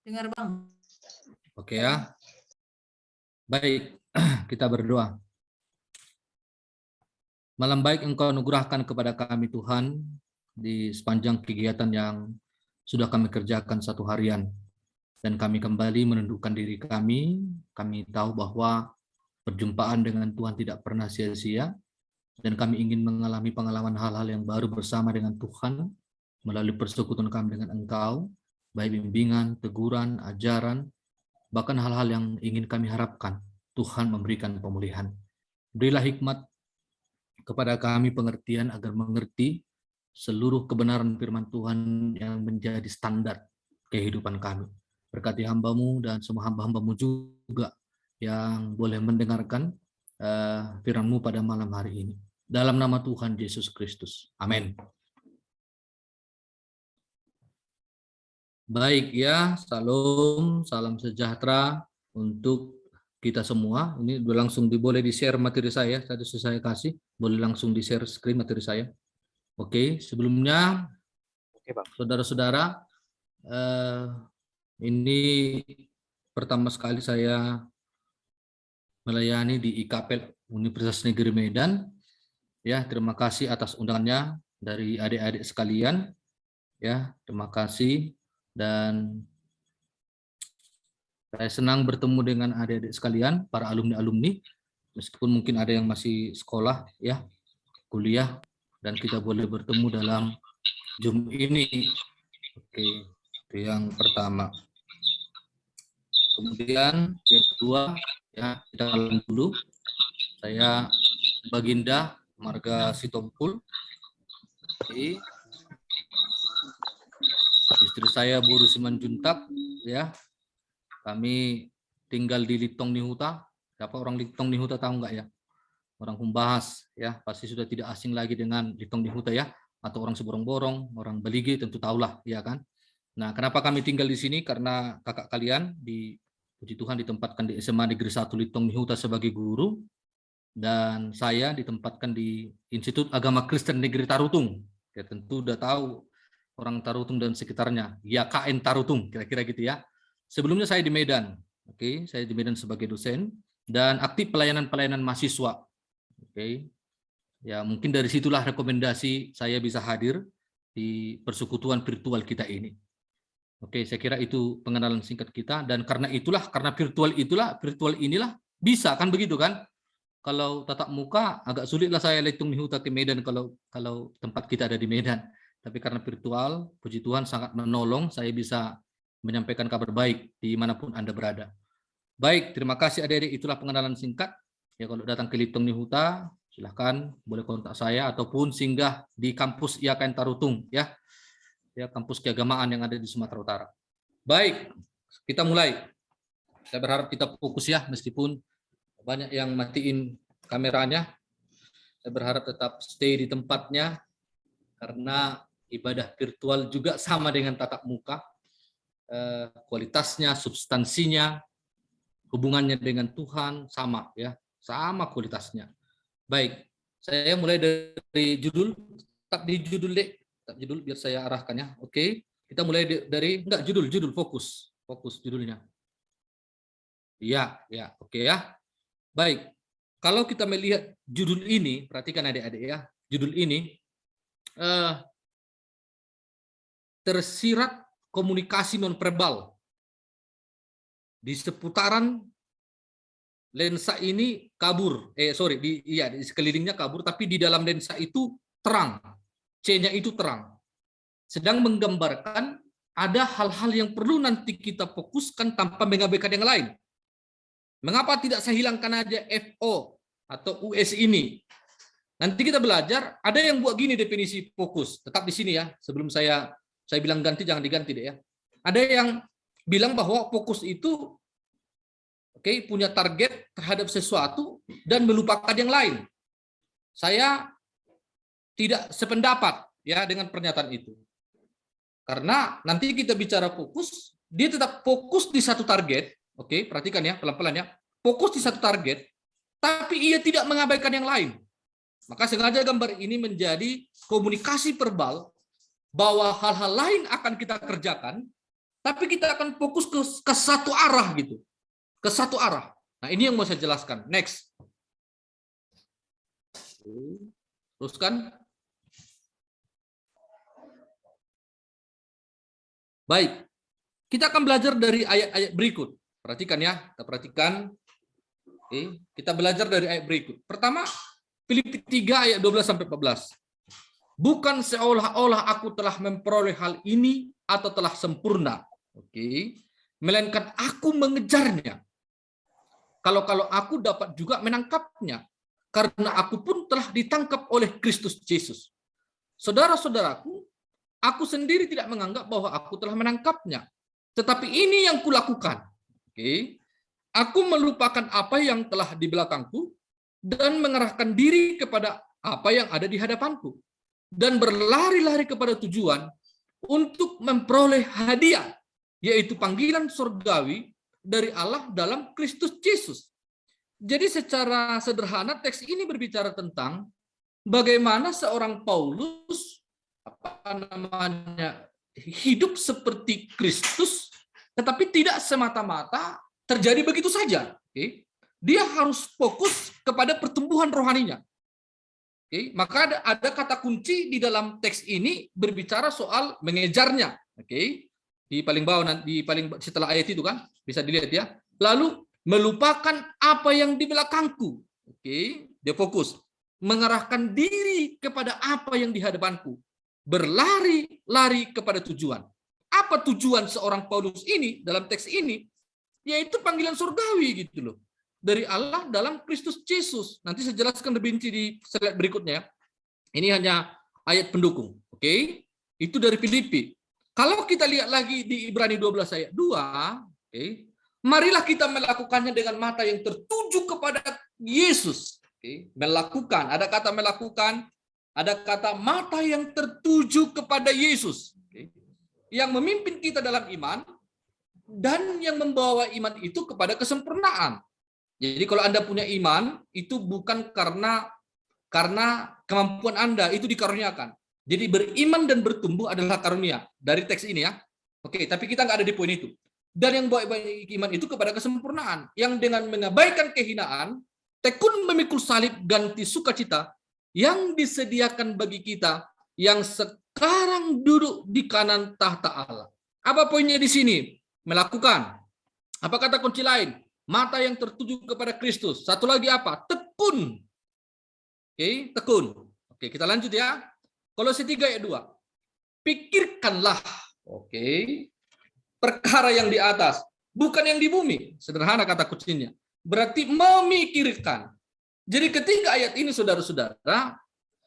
Dengar Bang. Oke ya. Baik, kita berdoa. Malam baik Engkau anugerahkan kepada kami Tuhan di sepanjang kegiatan yang sudah kami kerjakan satu harian. Dan kami kembali menundukkan diri kami tahu bahwa perjumpaan dengan Tuhan tidak pernah sia-sia, dan kami ingin mengalami pengalaman hal-hal yang baru bersama dengan Tuhan, melalui persekutuan kami dengan Engkau, baik bimbingan, teguran, ajaran, bahkan hal-hal yang ingin kami harapkan, Tuhan memberikan pemulihan. Berilah hikmat kepada kami pengertian agar mengerti seluruh kebenaran firman Tuhan yang menjadi standar kehidupan kami. Berkati hamba-Mu dan semua hamba-hamba-Mu juga yang boleh mendengarkan firman-Mu pada malam hari ini. Dalam nama Tuhan Yesus Kristus. Amin. Baik ya, salam sejahtera untuk kita semua. Ini langsung boleh di-share materi saya. Tadi saya kasih, boleh langsung di-share screen materi saya. Oke, sebelumnya, saudara-saudara, ini pertama sekali saya melayani di IKPEL Universitas Negeri Medan. Ya, terima kasih atas undangannya dari adik-adik sekalian. Ya, terima kasih, dan saya senang bertemu dengan adik-adik sekalian, para alumni-alumni, meskipun mungkin ada yang masih sekolah, ya, kuliah, dan kita boleh bertemu dalam Zoom ini. Oke, itu yang pertama. Kemudian yang kedua, ya, kita kenalan dulu. Saya Baginda Marga Sitompul. Istri saya Bu Rusiman Juntak, ya. Kami tinggal di Litong Nihuta. Siapa orang Litong Nihuta tahu nggak ya? Orang Humbahas, ya, pasti sudah tidak asing lagi dengan Litong Nihuta ya. Atau orang Seborong-Borong, orang Beligi tentu tahulah, ya kan? Nah, kenapa kami tinggal di sini? Karena kakak kalian di puji Tuhan ditempatkan di SMA Negeri 1 Litong Nihuta sebagai guru, dan saya ditempatkan di Institut Agama Kristen Negeri Tarutung. Ya, tentu udah tahu orang Tarutung dan sekitarnya, YKN Tarutung, kira-kira gitu ya. Sebelumnya saya di Medan, oke, saya di Medan sebagai dosen dan aktif pelayanan mahasiswa, oke. Ya, mungkin dari situlah rekomendasi saya bisa hadir di persekutuan virtual kita ini. Oke, saya kira itu pengenalan singkat kita, dan karena virtual inilah bisa kan, begitu kan? Kalau tatap muka agak sulit lah saya Litong Nihuta ke Medan kalau tempat kita ada di Medan. Tapi karena virtual, puji Tuhan sangat menolong, saya bisa menyampaikan kabar baik dimanapun Anda berada. Baik, terima kasih adik-adik, itulah pengenalan singkat. Ya, kalau datang ke Litong Nihuta, silahkan boleh kontak saya ataupun singgah di kampus IAKN Tarutung, ya. Ya, kampus keagamaan yang ada di Sumatera Utara. Baik, kita mulai. Saya berharap kita fokus ya, meskipun banyak yang matiin kameranya. Saya berharap tetap stay di tempatnya, karena ibadah virtual juga sama dengan tatap muka. Kualitasnya, substansinya, hubungannya dengan Tuhan sama ya, sama kualitasnya. Baik, saya mulai dari judul. Tak di judul deh, tak judul biar saya arahkannya. Oke, kita mulai dari judul fokus judulnya. Iya, ya, oke ya. Baik, kalau kita melihat judul ini, perhatikan adik-adik ya, judul ini tersirat komunikasi nonverbal di seputaran lensa ini kabur, di sekelilingnya kabur, tapi di dalam lensa itu terang, C-nya itu terang, sedang menggambarkan ada hal-hal yang perlu nanti kita fokuskan tanpa mengabaikan yang lain. Mengapa tidak saya hilangkan aja FO atau US ini? Nanti kita belajar, ada yang buat gini definisi fokus, tetap di sini ya, sebelum saya bilang ganti, jangan diganti deh ya. Ada yang bilang bahwa fokus itu punya target terhadap sesuatu dan melupakan yang lain. Saya tidak sependapat ya dengan pernyataan itu. Karena nanti kita bicara fokus, dia tetap fokus di satu target. Oke, perhatikan ya, pelan-pelan ya. Fokus di satu target, tapi ia tidak mengabaikan yang lain. Maka sengaja gambar ini menjadi komunikasi verbal bahwa hal-hal lain akan kita kerjakan, tapi kita akan fokus ke satu arah gitu. Ke satu arah. Nah, ini yang mau saya jelaskan. Next. Teruskan. Baik. Kita akan belajar dari ayat-ayat berikut. Perhatikan ya, kita perhatikan. Oke, kita belajar dari ayat berikut. Pertama, Filipi 3 ayat 12 sampai 14. Bukan seolah-olah aku telah memperoleh hal ini atau telah sempurna. Oke. Melainkan aku mengejarnya. Kalau aku dapat juga menangkapnya. Karena aku pun telah ditangkap oleh Kristus Yesus. Saudara-saudaraku, aku sendiri tidak menganggap bahwa aku telah menangkapnya. Tetapi ini yang kulakukan. Oke. Aku melupakan apa yang telah di belakangku dan mengerahkan diri kepada apa yang ada di hadapanku. Dan berlari-lari kepada tujuan untuk memperoleh hadiah, yaitu panggilan surgawi dari Allah dalam Kristus Yesus. Jadi secara sederhana teks ini berbicara tentang bagaimana seorang Paulus hidup seperti Kristus, tetapi tidak semata-mata terjadi begitu saja. Oke. Dia harus fokus kepada pertumbuhan rohaninya. Oke. Maka ada kata kunci di dalam teks ini berbicara soal mengejarnya. Oke. Di paling bawah, setelah ayat itu kan bisa dilihat ya. Lalu melupakan apa yang di belakangku. Oke. Dia fokus mengarahkan diri kepada apa yang di hadapanku. Berlari-lari kepada tujuan. Apa tujuan seorang Paulus ini dalam teks ini? Yaitu panggilan surgawi gitu loh. Dari Allah dalam Kristus Yesus. Nanti saya jelaskan lebih rinci di slide berikutnya. Ini hanya ayat pendukung. Oke? Itu dari Filipi. Kalau kita lihat lagi di Ibrani 12 ayat 2, oke? Marilah kita melakukannya dengan mata yang tertuju kepada Yesus. Oke? Melakukan, ada kata melakukan, ada kata mata yang tertuju kepada Yesus. Oke? Yang memimpin kita dalam iman, dan yang membawa iman itu kepada kesempurnaan. Jadi kalau Anda punya iman, itu bukan karena kemampuan Anda, itu dikaruniakan. Jadi beriman dan bertumbuh adalah karunia. Dari teks ini ya. Oke, tapi kita nggak ada di poin itu. Dan yang bawa iman itu kepada kesempurnaan. Yang dengan mengabaikan kehinaan, tekun memikul salib ganti sukacita yang disediakan bagi kita yang sekarang duduk di kanan tahta Allah. Apa poinnya di sini? Melakukan. Apa kata kunci lain? Mata yang tertuju kepada Kristus. Satu lagi apa? Tekun. Oke, tekun. Oke, kita lanjut ya. Kolose 3 ayat 2. Pikirkanlah, oke, perkara yang di atas, bukan yang di bumi. Sederhana kata kuncinya. Berarti memikirkan. Jadi ketika ayat ini saudara-saudara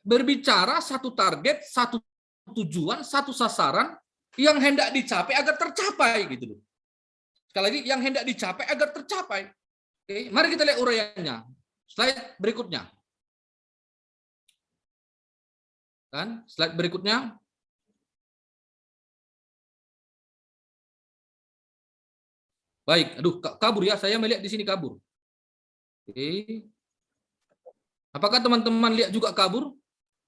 berbicara satu target, satu tujuan, satu sasaran yang hendak dicapai agar tercapai gitu loh. Sekali lagi, yang hendak dicapai agar tercapai. Oke, mari kita lihat uraiannya. Slide berikutnya. Kan? Slide berikutnya. Baik, aduh kabur ya, saya melihat di sini kabur. Oke. Apakah teman-teman lihat juga kabur?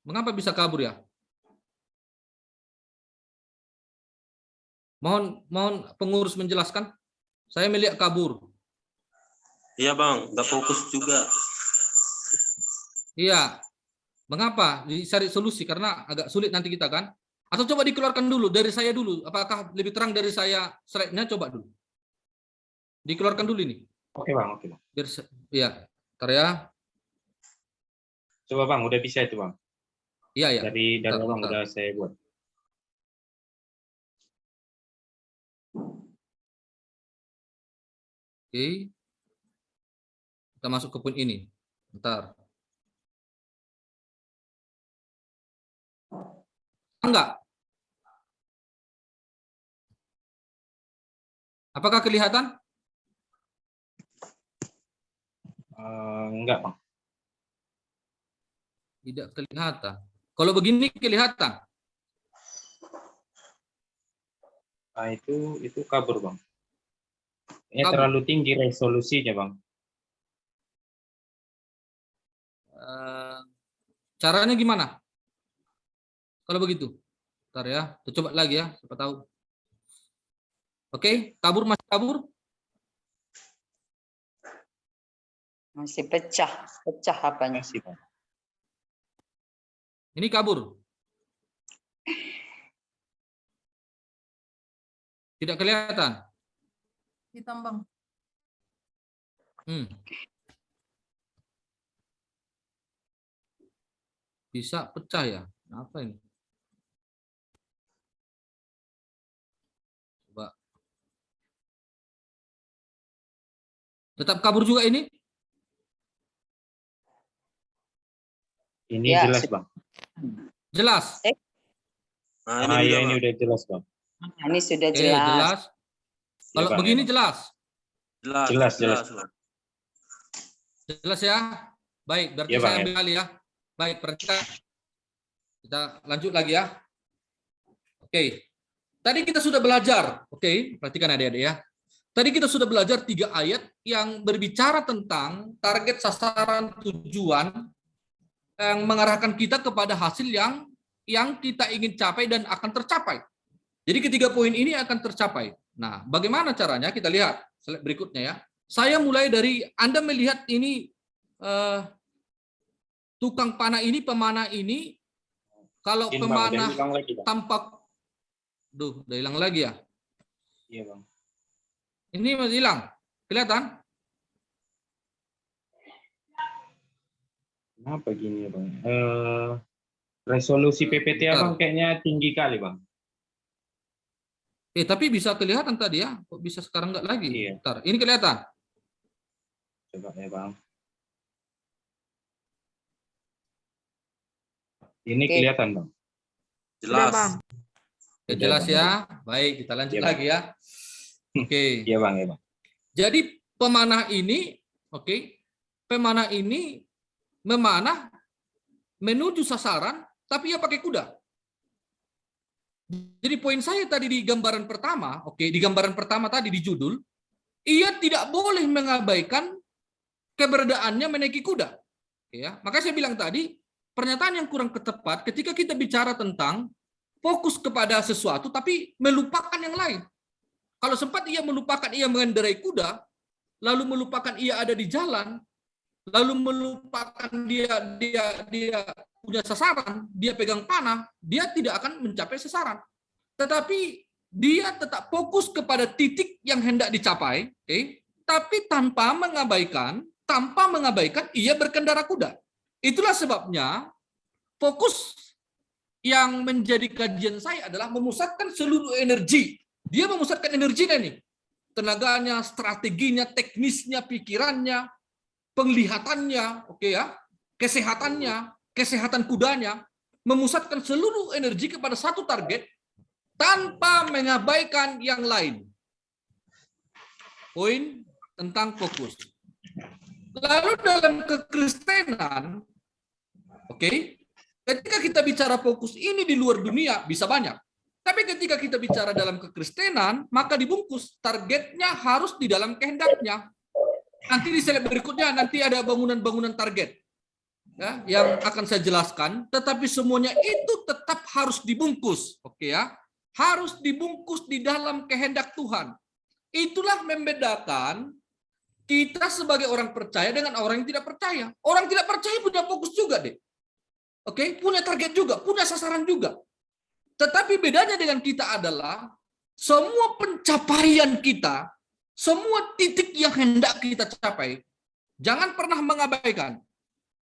Mengapa bisa kabur ya? Mohon pengurus menjelaskan. Saya melihat kabur. Iya bang, nggak fokus juga. Iya. Mengapa? Dicari solusi karena agak sulit nanti kita kan. Atau coba dikeluarkan dulu dari saya dulu. Apakah lebih terang dari saya slide-nya? Coba dulu. Dikeluarkan dulu ini. Oke bang, oke bang. Biar iya, ntar ya. Coba bang, udah bisa itu bang. Iya ya. Dari bang udah saya buat. Oke. Kita masuk ke poin ini. Bentar. Enggak. Apakah kelihatan? Enggak bang. Tidak kelihatan. Kalau begini kelihatan. Nah, itu kabur bang. Ini Kabur. terlalu tinggi resolusinya bang. Caranya gimana? Kalau begitu. Ntar ya. Kita coba lagi ya. Siapa tahu. Oke, kabur masih kabur? Masih pecah. Pecah apanya? Masih, Bang. Ini kabur. Tidak kelihatan. Ditambang. Bisa pecah ya? Apa ini? Coba. Tetap kabur juga ini? Ini Ya, jelas, Bang. Jelas. Ah, iya, ini udah jelas, Bang. Ini sudah Oke, jelas. jelas. Ya, Kalau Bang, begini ya, Bang. jelas. Jelas. Jelas ya? Baik, berarti Ya, Bang, saya ya. ambil alih ya. Baik, perhatikan. Kita lanjut lagi ya. Oke. Tadi kita sudah belajar. Oke, perhatikan adik-adik ya. Tadi kita sudah belajar 3 ayat yang berbicara tentang target, sasaran, tujuan yang mengarahkan kita kepada hasil yang kita ingin capai dan akan tercapai. Jadi ketiga poin ini akan tercapai. Nah, bagaimana caranya? Kita lihat slide berikutnya ya. Saya mulai dari Anda melihat ini tukang panah ini, pemanah ini. Kalau Ini, Bang, udah pemanah hilang lagi, Bang. tampak, udah hilang lagi ya. Iya, Bang. Ini masih hilang, kelihatan? Kenapa gini, Bang? Resolusi PPT Bentar. Abang kayaknya tinggi kali, Bang. Tapi bisa kelihatan tadi ya, kok bisa sekarang nggak lagi? Iya. Bentar, ini kelihatan. Coba ya, Bang. Ini Oke. kelihatan, Bang. Sudah, Bang. Oke, Udah, jelas Bang. ya. Baik, kita lanjut Iya, Bang. lagi ya. Oke. Iya, Bang, ya, Bang. Jadi pemanah ini, pemanah ini memanah menuju sasaran, tapi ia pakai kuda. Jadi poin saya tadi di gambaran pertama, di gambaran pertama tadi di judul, ia tidak boleh mengabaikan keberadaannya menaiki kuda. Ya, makanya saya bilang tadi, pernyataan yang kurang tepat ketika kita bicara tentang fokus kepada sesuatu tapi melupakan yang lain. Kalau sempat ia melupakan ia mengendarai kuda, lalu melupakan ia ada di jalan, lalu melupakan dia punya sasaran, dia pegang panah, dia tidak akan mencapai sasaran. Tetapi dia tetap fokus kepada titik yang hendak dicapai, tapi tanpa mengabaikan ia berkendara kuda. Itulah sebabnya fokus yang menjadi kajian saya adalah memusatkan seluruh energi. Dia memusatkan energinya nih. Tenaganya, strateginya, teknisnya, pikirannya, penglihatannya, kesehatannya, kesehatan kudanya, memusatkan seluruh energi kepada satu target tanpa mengabaikan yang lain. Poin tentang fokus. Lalu dalam kekristenan, ketika kita bicara fokus ini di luar dunia bisa banyak. Tapi ketika kita bicara dalam kekristenan, maka dibungkus targetnya harus di dalam kehendaknya. Nanti di slide berikutnya nanti ada bangunan-bangunan target ya, yang akan saya jelaskan. Tetapi semuanya itu tetap harus dibungkus, harus dibungkus di dalam kehendak Tuhan. Itulah membedakan kita sebagai orang percaya dengan orang yang tidak percaya. Orang tidak percaya punya fokus juga deh, punya target juga, punya sasaran juga. Tetapi bedanya dengan kita adalah semua pencapaian kita, semua titik yang hendak kita capai, jangan pernah mengabaikan.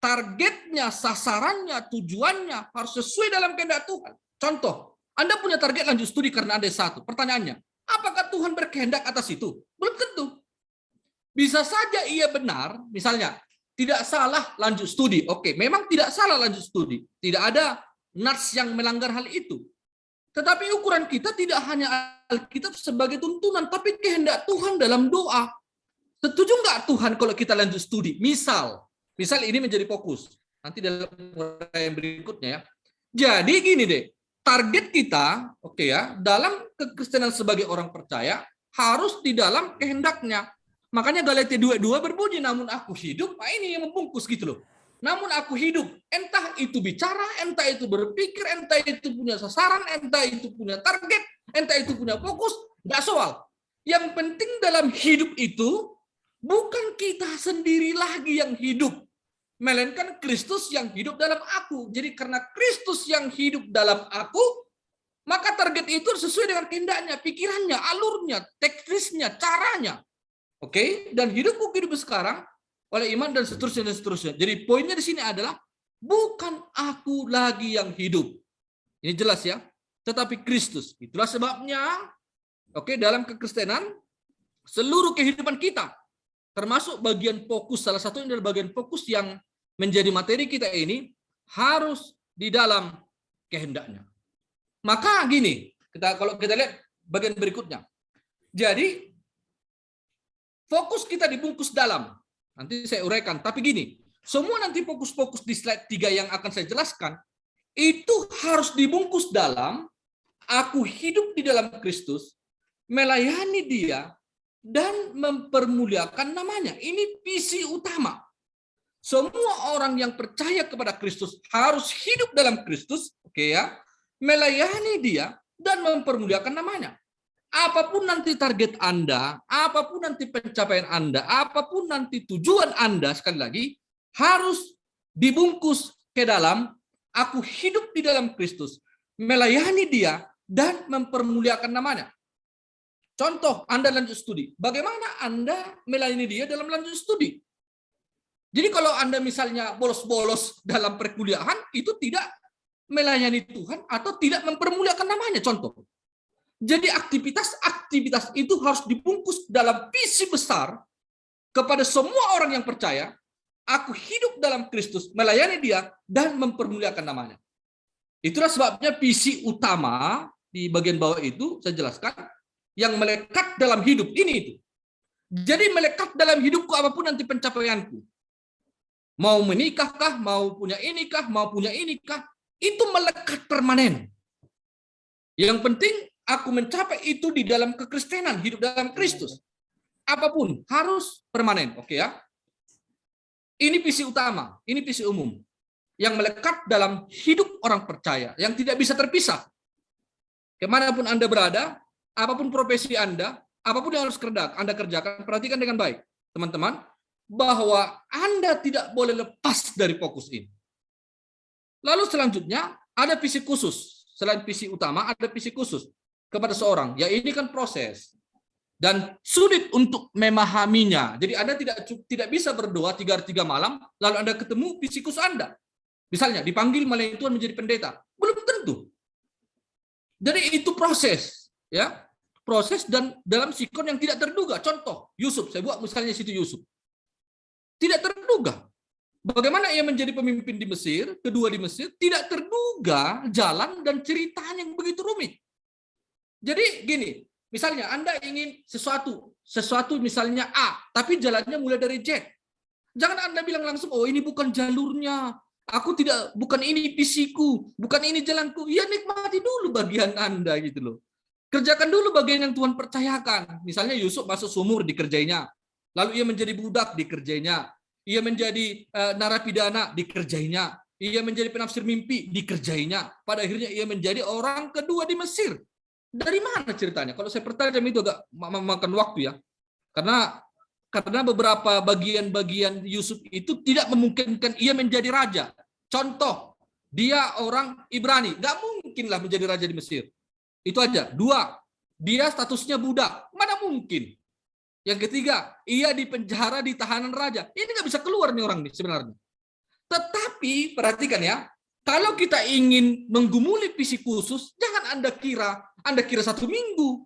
Targetnya, sasarannya, tujuannya harus sesuai dalam kehendak Tuhan. Contoh, Anda punya target lanjut studi karena Anda S1. Pertanyaannya, apakah Tuhan berkehendak atas itu? Belum tentu. Bisa saja ia benar, misalnya, tidak salah lanjut studi. Memang tidak salah lanjut studi. Tidak ada nats yang melanggar hal itu. Tetapi ukuran kita tidak hanya Alkitab sebagai tuntunan, tapi kehendak Tuhan dalam doa. Setuju nggak Tuhan kalau kita lanjut studi? Misal ini menjadi fokus. Nanti dalam yang berikutnya ya. Jadi gini deh, target kita, dalam kekristenan sebagai orang percaya harus di dalam kehendaknya. Makanya Galatia 2:2 berbunyi, namun aku hidup. Nah ini yang membungkus gitu loh. Namun aku hidup, entah itu bicara, entah itu berpikir, entah itu punya sasaran, entah itu punya target, entah itu punya fokus, nggak soal. Yang penting dalam hidup itu bukan kita sendiri lagi yang hidup, melainkan Kristus yang hidup dalam aku. Jadi karena Kristus yang hidup dalam aku, maka target itu sesuai dengan kehendaknya, pikirannya, alurnya, teknisnya, caranya. Oke, dan hidupku hidup sekarang oleh iman dan seterusnya dan seterusnya. Jadi poinnya di sini adalah bukan aku lagi yang hidup. Ini jelas ya, tetapi Kristus. Itulah sebabnya, oke, dalam kekristenan seluruh kehidupan kita, termasuk bagian fokus, salah satunya adalah bagian fokus yang menjadi materi kita ini harus di dalam kehendaknya. Maka gini, kalau kita lihat bagian berikutnya. Jadi fokus kita dibungkus dalam. Nanti saya uraikan, tapi gini, semua nanti fokus-fokus di slide 3 yang akan saya jelaskan itu harus dibungkus dalam aku hidup di dalam Kristus, melayani Dia dan mempermuliakan namanya. Ini visi utama. Semua orang yang percaya kepada Kristus harus hidup dalam Kristus, oke ya, melayani Dia dan mempermuliakan namanya. Apapun nanti target Anda, apapun nanti pencapaian Anda, apapun nanti tujuan Anda, sekali lagi harus dibungkus ke dalam aku hidup di dalam Kristus, melayani Dia dan mempermuliakan namanya. Contoh, Anda lanjut studi. Bagaimana Anda melayani Dia dalam lanjut studi? Jadi kalau Anda misalnya bolos-bolos dalam perkuliahan, itu tidak melayani Tuhan atau tidak mempermuliakan namanya, contoh. Jadi aktivitas itu harus dibungkus dalam visi besar kepada semua orang yang percaya, aku hidup dalam Kristus, melayani Dia, dan mempermuliakan namanya. Itulah sebabnya visi utama di bagian bawah itu, saya jelaskan, yang melekat dalam hidup ini itu. Jadi melekat dalam hidupku apapun nanti pencapaianku. Mau menikahkah, mau punya inikah, mau punya inikah, itu melekat permanen. Yang penting aku mencapai itu di dalam kekristenan, hidup dalam Kristus. Apapun harus permanen, oke ya? Ini visi utama, ini visi umum yang melekat dalam hidup orang percaya, yang tidak bisa terpisah. Kemanapun Anda berada, apapun profesi Anda, apapun yang harus Anda kerjakan, perhatikan dengan baik, teman-teman, bahwa Anda tidak boleh lepas dari fokus ini. Lalu selanjutnya ada visi khusus, selain visi utama ada visi khusus kepada seorang. Ya ini kan proses dan sulit untuk memahaminya. Jadi Anda tidak bisa berdoa 3 hari 3 malam lalu Anda ketemu visi khusus Anda. Misalnya dipanggil melayani Tuhan menjadi pendeta, belum tentu. Jadi itu proses, ya, proses dan dalam sikon yang tidak terduga. Contoh Yusuf, saya buat misalnya situ Yusuf, tidak terduga. Bagaimana ia menjadi pemimpin di Mesir, kedua di Mesir, tidak terduga jalan dan ceritanya yang begitu rumit. Jadi gini, misalnya Anda ingin sesuatu misalnya A, tapi jalannya mulai dari Z. Jangan Anda bilang langsung, oh ini bukan jalurnya, bukan ini visiku, bukan ini jalanku. Ya nikmati dulu bagian Anda gitu loh. Kerjakan dulu bagian yang Tuhan percayakan. Misalnya Yusuf masuk sumur, dikerjainya. Lalu ia menjadi budak, dikerjainya. Ia menjadi narapidana, dikerjainya. Ia menjadi penafsir mimpi, dikerjainya. Pada akhirnya ia menjadi orang kedua di Mesir. Dari mana ceritanya? Kalau saya pertajam itu agak memakan waktu ya. Karena beberapa bagian-bagian Yusuf itu tidak memungkinkan ia menjadi raja. Contoh, dia orang Ibrani. Nggak mungkinlah menjadi raja di Mesir. Itu aja. 2, dia statusnya budak. Mana mungkin? Yang ketiga, ia di penjara di tahanan raja. Ini nggak bisa keluar nih orang nih sebenarnya. Tetapi perhatikan ya, kalau kita ingin menggumuli visi khusus, jangan Anda kira 1 minggu,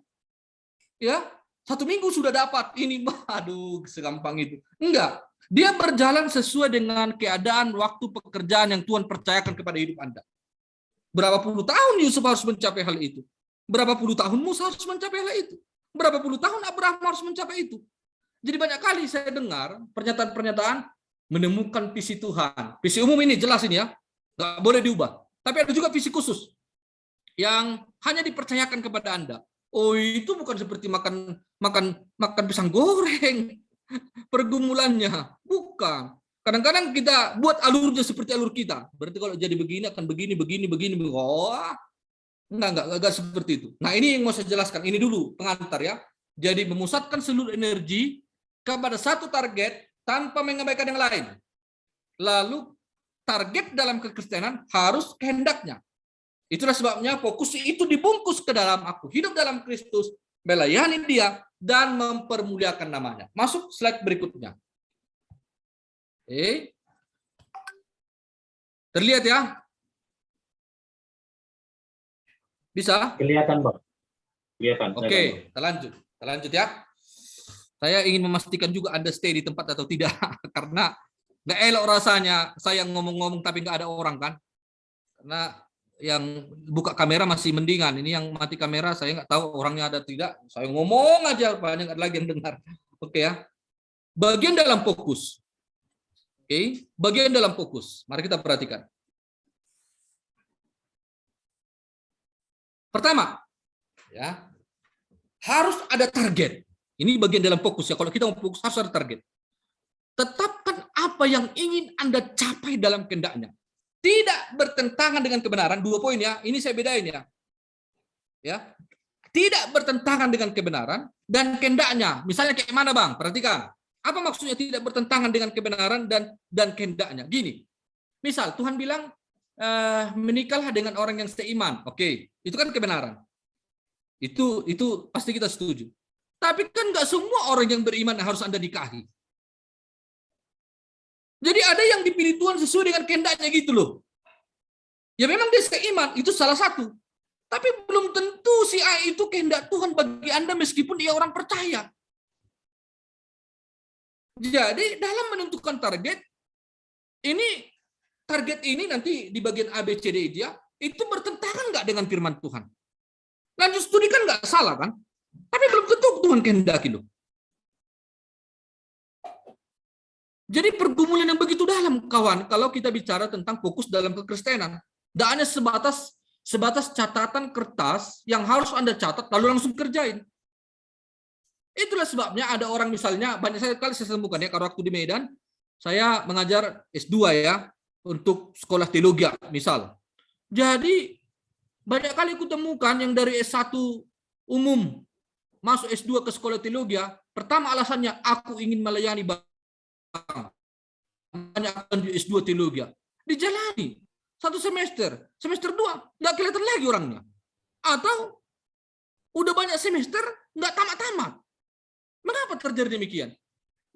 ya 1 minggu sudah dapat ini. Aduh, segampang itu. Enggak. Dia berjalan sesuai dengan keadaan, waktu, pekerjaan yang Tuhan percayakan kepada hidup Anda. Berapa puluh tahun Yusuf harus mencapai hal itu? Berapa puluh tahun Musa harus mencapai hal itu? Berapa puluh tahun Abraham harus mencapai itu? Jadi banyak kali saya dengar pernyataan-pernyataan menemukan visi Tuhan. Visi umum ini jelas ini ya, nggak boleh diubah. Tapi ada juga visi khusus yang hanya dipercayakan kepada Anda. Oh itu bukan seperti makan pisang goreng pergumulannya, bukan. Kadang-kadang kita buat alurnya seperti alur kita. Berarti kalau jadi begini akan begini. Oh, enggak seperti itu. Nah, ini yang mau saya jelaskan. Ini dulu pengantar ya. Jadi memusatkan seluruh energi kepada satu target tanpa mengabaikan yang lain. Lalu target dalam kekristenan harus kehendaknya. Itulah sebabnya fokus itu dibungkus ke dalam aku hidup dalam Kristus, melayani Dia dan mempermuliakan namanya. Masuk slide berikutnya. Oke. Terlihat ya? Bisa? Kelihatan, Bang. Kelihatan. Oke, kita lanjut ya. Saya ingin memastikan juga Anda stay di tempat atau tidak, karena nggak elok rasanya saya ngomong-ngomong tapi nggak ada orang kan. Karena yang buka kamera masih mendingan, ini yang mati kamera saya nggak tahu orangnya ada tidak. Saya ngomong aja banyak lagi yang dengar. Oke ya. Bagian dalam fokus. Oke, bagian dalam fokus. Mari kita perhatikan. Pertama, ya, harus ada target. Ini bagian dalam fokus ya. Kalau kita mau fokus harus ada target. Tetapkan apa yang ingin Anda capai dalam kehendaknya. Tidak bertentangan dengan kebenaran. 2 poin ya. Ini saya bedain ya. Ya. Tidak bertentangan dengan kebenaran dan kehendaknya. Misalnya kayak mana, Bang? Perhatikan. Apa maksudnya tidak bertentangan dengan kebenaran dan kehendaknya? Gini. Misal Tuhan bilang menikahlah dengan orang yang seiman. Oke, itu kan kebenaran. Itu pasti kita setuju. Tapi kan nggak semua orang yang beriman harus Anda nikahi. Jadi ada yang dipilih Tuhan sesuai dengan kehendaknya gitu loh. Ya memang dia seiman, itu salah satu. Tapi belum tentu si A itu kehendak Tuhan bagi Anda meskipun dia orang percaya. Jadi dalam menentukan target, target ini nanti di bagian A, B, C, D dia, itu bertentangan nggak dengan firman Tuhan? Lanjut studi kan nggak salah kan? Tapi belum tentu Tuhan kehendaki loh. Jadi pergumulan yang begitu dalam, kawan, kalau kita bicara tentang fokus dalam kekristenan. Tidak hanya sebatas catatan kertas yang harus Anda catat lalu langsung kerjain. Itulah sebabnya ada orang misalnya, banyak sekali saya temukan ya, kalau waktu di Medan, saya mengajar S2 ya, untuk sekolah teologi misal. Jadi banyak kali aku temukan yang dari S1 umum masuk S2 ke sekolah teologi, pertama alasannya aku ingin melayani Bang. Banyak di S2 teologi. Dijalani 1 semester, semester 2 nggak kelihatan lagi orangnya. Atau udah banyak semester nggak tamat-tamat. Mengapa terjadi demikian?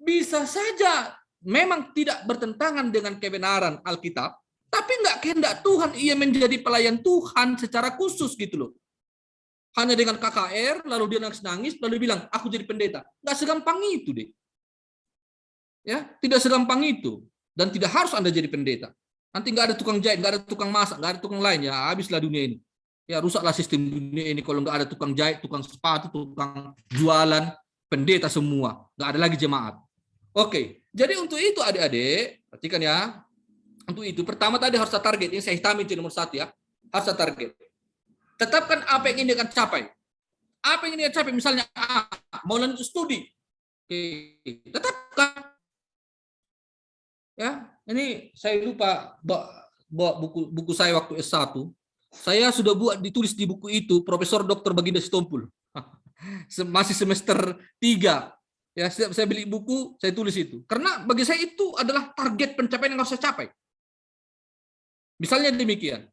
Bisa saja memang tidak bertentangan dengan kebenaran Alkitab, tapi nggak kehendak Tuhan ia menjadi pelayan Tuhan secara khusus gitu loh. Hanya dengan KKR, lalu dia nangis-nangis, lalu bilang, aku jadi pendeta. Nggak segampang itu deh. Ya, tidak segampang itu. Dan tidak harus Anda jadi pendeta. Nanti nggak ada tukang jahit, nggak ada tukang masak, nggak ada tukang lain. Ya, habislah dunia ini. Ya, rusaklah sistem dunia ini kalau nggak ada tukang jahit, tukang sepatu, tukang jualan, pendeta semua. Nggak ada lagi jemaat. Oke, jadi untuk itu adik-adik, perhatikan ya. Untuk itu, pertama tadi harus ada target. Ini saya hitamin di nomor 1 ya. Harus ada target. Tetapkan apa yang ingin dia capai. Apa yang ingin dia capai, misalnya mau lanjut studi. Oke, tetapkan. Ya, ini saya lupa bawa buku saya waktu S1. Saya sudah ditulis di buku itu Profesor Dr. Baginda Sitompul. Masih semester 3. Ya, setiap saya beli buku, saya tulis itu. Karena bagi saya itu adalah target pencapaian yang harus saya capai. Misalnya demikian.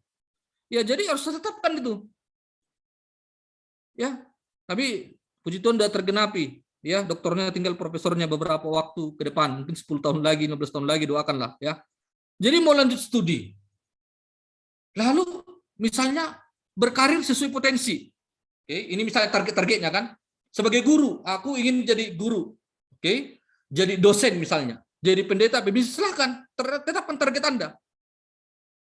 Ya, jadi harus saya tetapkan itu. Ya, tapi puji Tuhan sudah tergenapi. Ya, doktornya tinggal profesornya beberapa waktu ke depan, mungkin 10 tahun lagi, 15 tahun lagi, doakanlah ya. Jadi mau lanjut studi. Lalu misalnya berkarir sesuai potensi. Oke, ini misalnya target-targetnya kan. Sebagai guru, aku ingin jadi guru. Oke, jadi dosen misalnya. Jadi pendeta, bisa silakan tetapkan target Anda.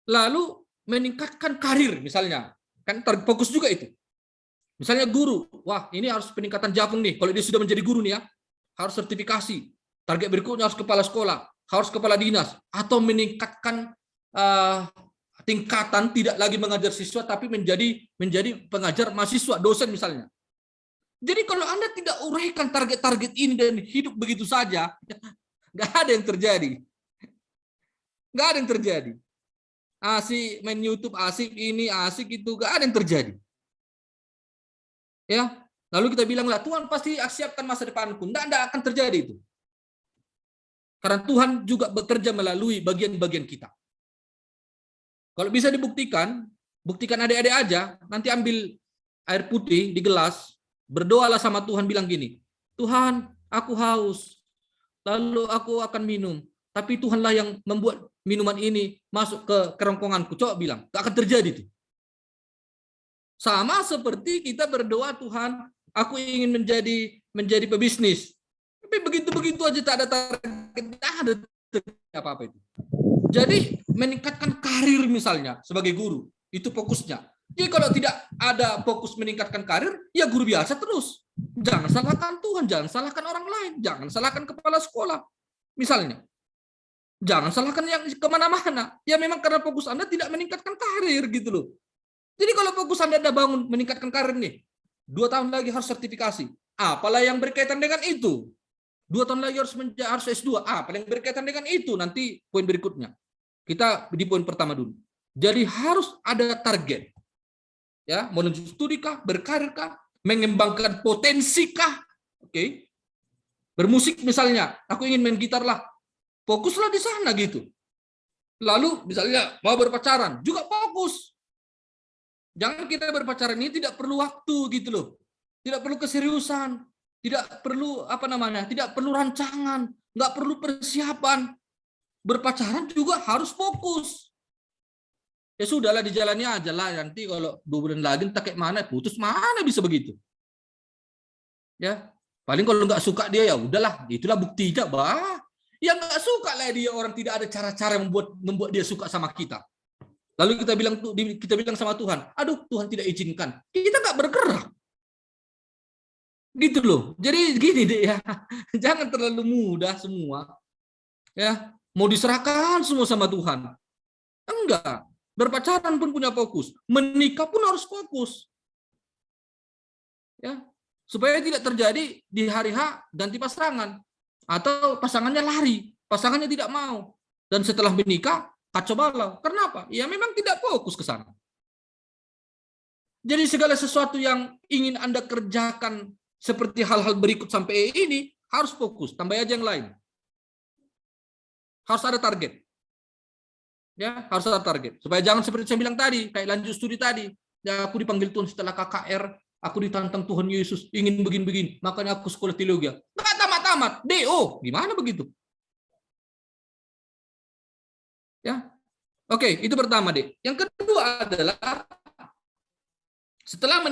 Lalu meningkatkan karir misalnya. Kan fokus juga itu. Misalnya guru, wah ini harus peningkatan Japung nih. Kalau dia sudah menjadi guru nih ya, harus sertifikasi. Target berikutnya harus kepala sekolah, harus kepala dinas, atau meningkatkan tingkatan tidak lagi mengajar siswa, tapi menjadi pengajar mahasiswa, dosen misalnya. Jadi kalau Anda tidak uraikan target-target ini dan hidup begitu saja, nggak ada yang terjadi. Nggak ada yang terjadi. Asik main YouTube, asik ini, asik itu, nggak ada yang terjadi. Ya, Lalu kita bilang lah, Tuhan pasti siapkan masa depanku. Tidak akan terjadi itu. Karena Tuhan juga bekerja melalui bagian-bagian kita. Kalau bisa dibuktikan, buktikan adik-adik aja, nanti ambil air putih di gelas, berdoalah sama Tuhan, bilang gini, Tuhan, aku haus, lalu aku akan minum. Tapi Tuhanlah yang membuat minuman ini masuk ke kerongkonganku. Coba bilang, gak akan terjadi itu. Sama seperti kita berdoa, Tuhan, aku ingin menjadi pebisnis. Tapi begitu aja tak ada target, tak ada apa-apa itu. Jadi meningkatkan karir misalnya sebagai guru, itu fokusnya. Jadi kalau tidak ada fokus meningkatkan karir, ya guru biasa terus. Jangan salahkan Tuhan, jangan salahkan orang lain, jangan salahkan kepala sekolah. Misalnya, jangan salahkan yang kemana-mana. Ya memang karena fokus Anda tidak meningkatkan karir gitu loh. Jadi kalau fokus Anda bangun meningkatkan karir nih, 2 tahun lagi harus sertifikasi. Apalah yang berkaitan dengan itu? 2 tahun lagi harus S2. Apalah yang berkaitan dengan itu? Nanti poin berikutnya. Kita di poin pertama dulu. Jadi harus ada target. Ya, mau lanjut studi kah, berkarir kah, mengembangkan potensi kah? Oke. Bermusik misalnya, aku ingin main gitar lah. Fokuslah di sana gitu. Lalu misalnya mau berpacaran, juga fokus. Jangan kita berpacaran ini tidak perlu waktu gitu loh. Tidak perlu keseriusan, tidak perlu tidak perlu rancangan, nggak perlu persiapan. Berpacaran juga harus fokus. Ya sudahlah, dijalani aja lah, nanti kalau 2 bulan lagi entah kayak mana, putus mana bisa begitu. Ya, paling kalau nggak suka dia ya udahlah, itulah buktinya, bah. Yang nggak suka lah dia, orang tidak ada cara-cara yang membuat dia suka sama kita. Lalu kita bilang sama Tuhan, aduh Tuhan tidak izinkan. Kita nggak bergerak. Gitu loh. Jadi gini deh ya, jangan terlalu mudah semua. Ya, mau diserahkan semua sama Tuhan. Enggak. Berpacaran pun punya fokus. Menikah pun harus fokus. Ya, supaya tidak terjadi di hari H ganti pasangan. Atau pasangannya lari. Pasangannya tidak mau. Dan setelah menikah, kacau balau. Kenapa? Ya memang tidak fokus ke sana. Jadi segala sesuatu yang ingin Anda kerjakan seperti hal-hal berikut sampai ini harus fokus. Tambah aja yang lain. Harus ada target. Ya, harus ada target. Supaya jangan seperti saya bilang tadi, kayak lanjut studi tadi. Ya, aku dipanggil Tuhan setelah KKR, aku ditantang Tuhan Yesus, ingin begini-begini, makanya aku sekolah teologi. Nggak tamat-tamat, DO. Gimana begitu? Ya. Oke, itu pertama, Dek. Yang kedua adalah setelah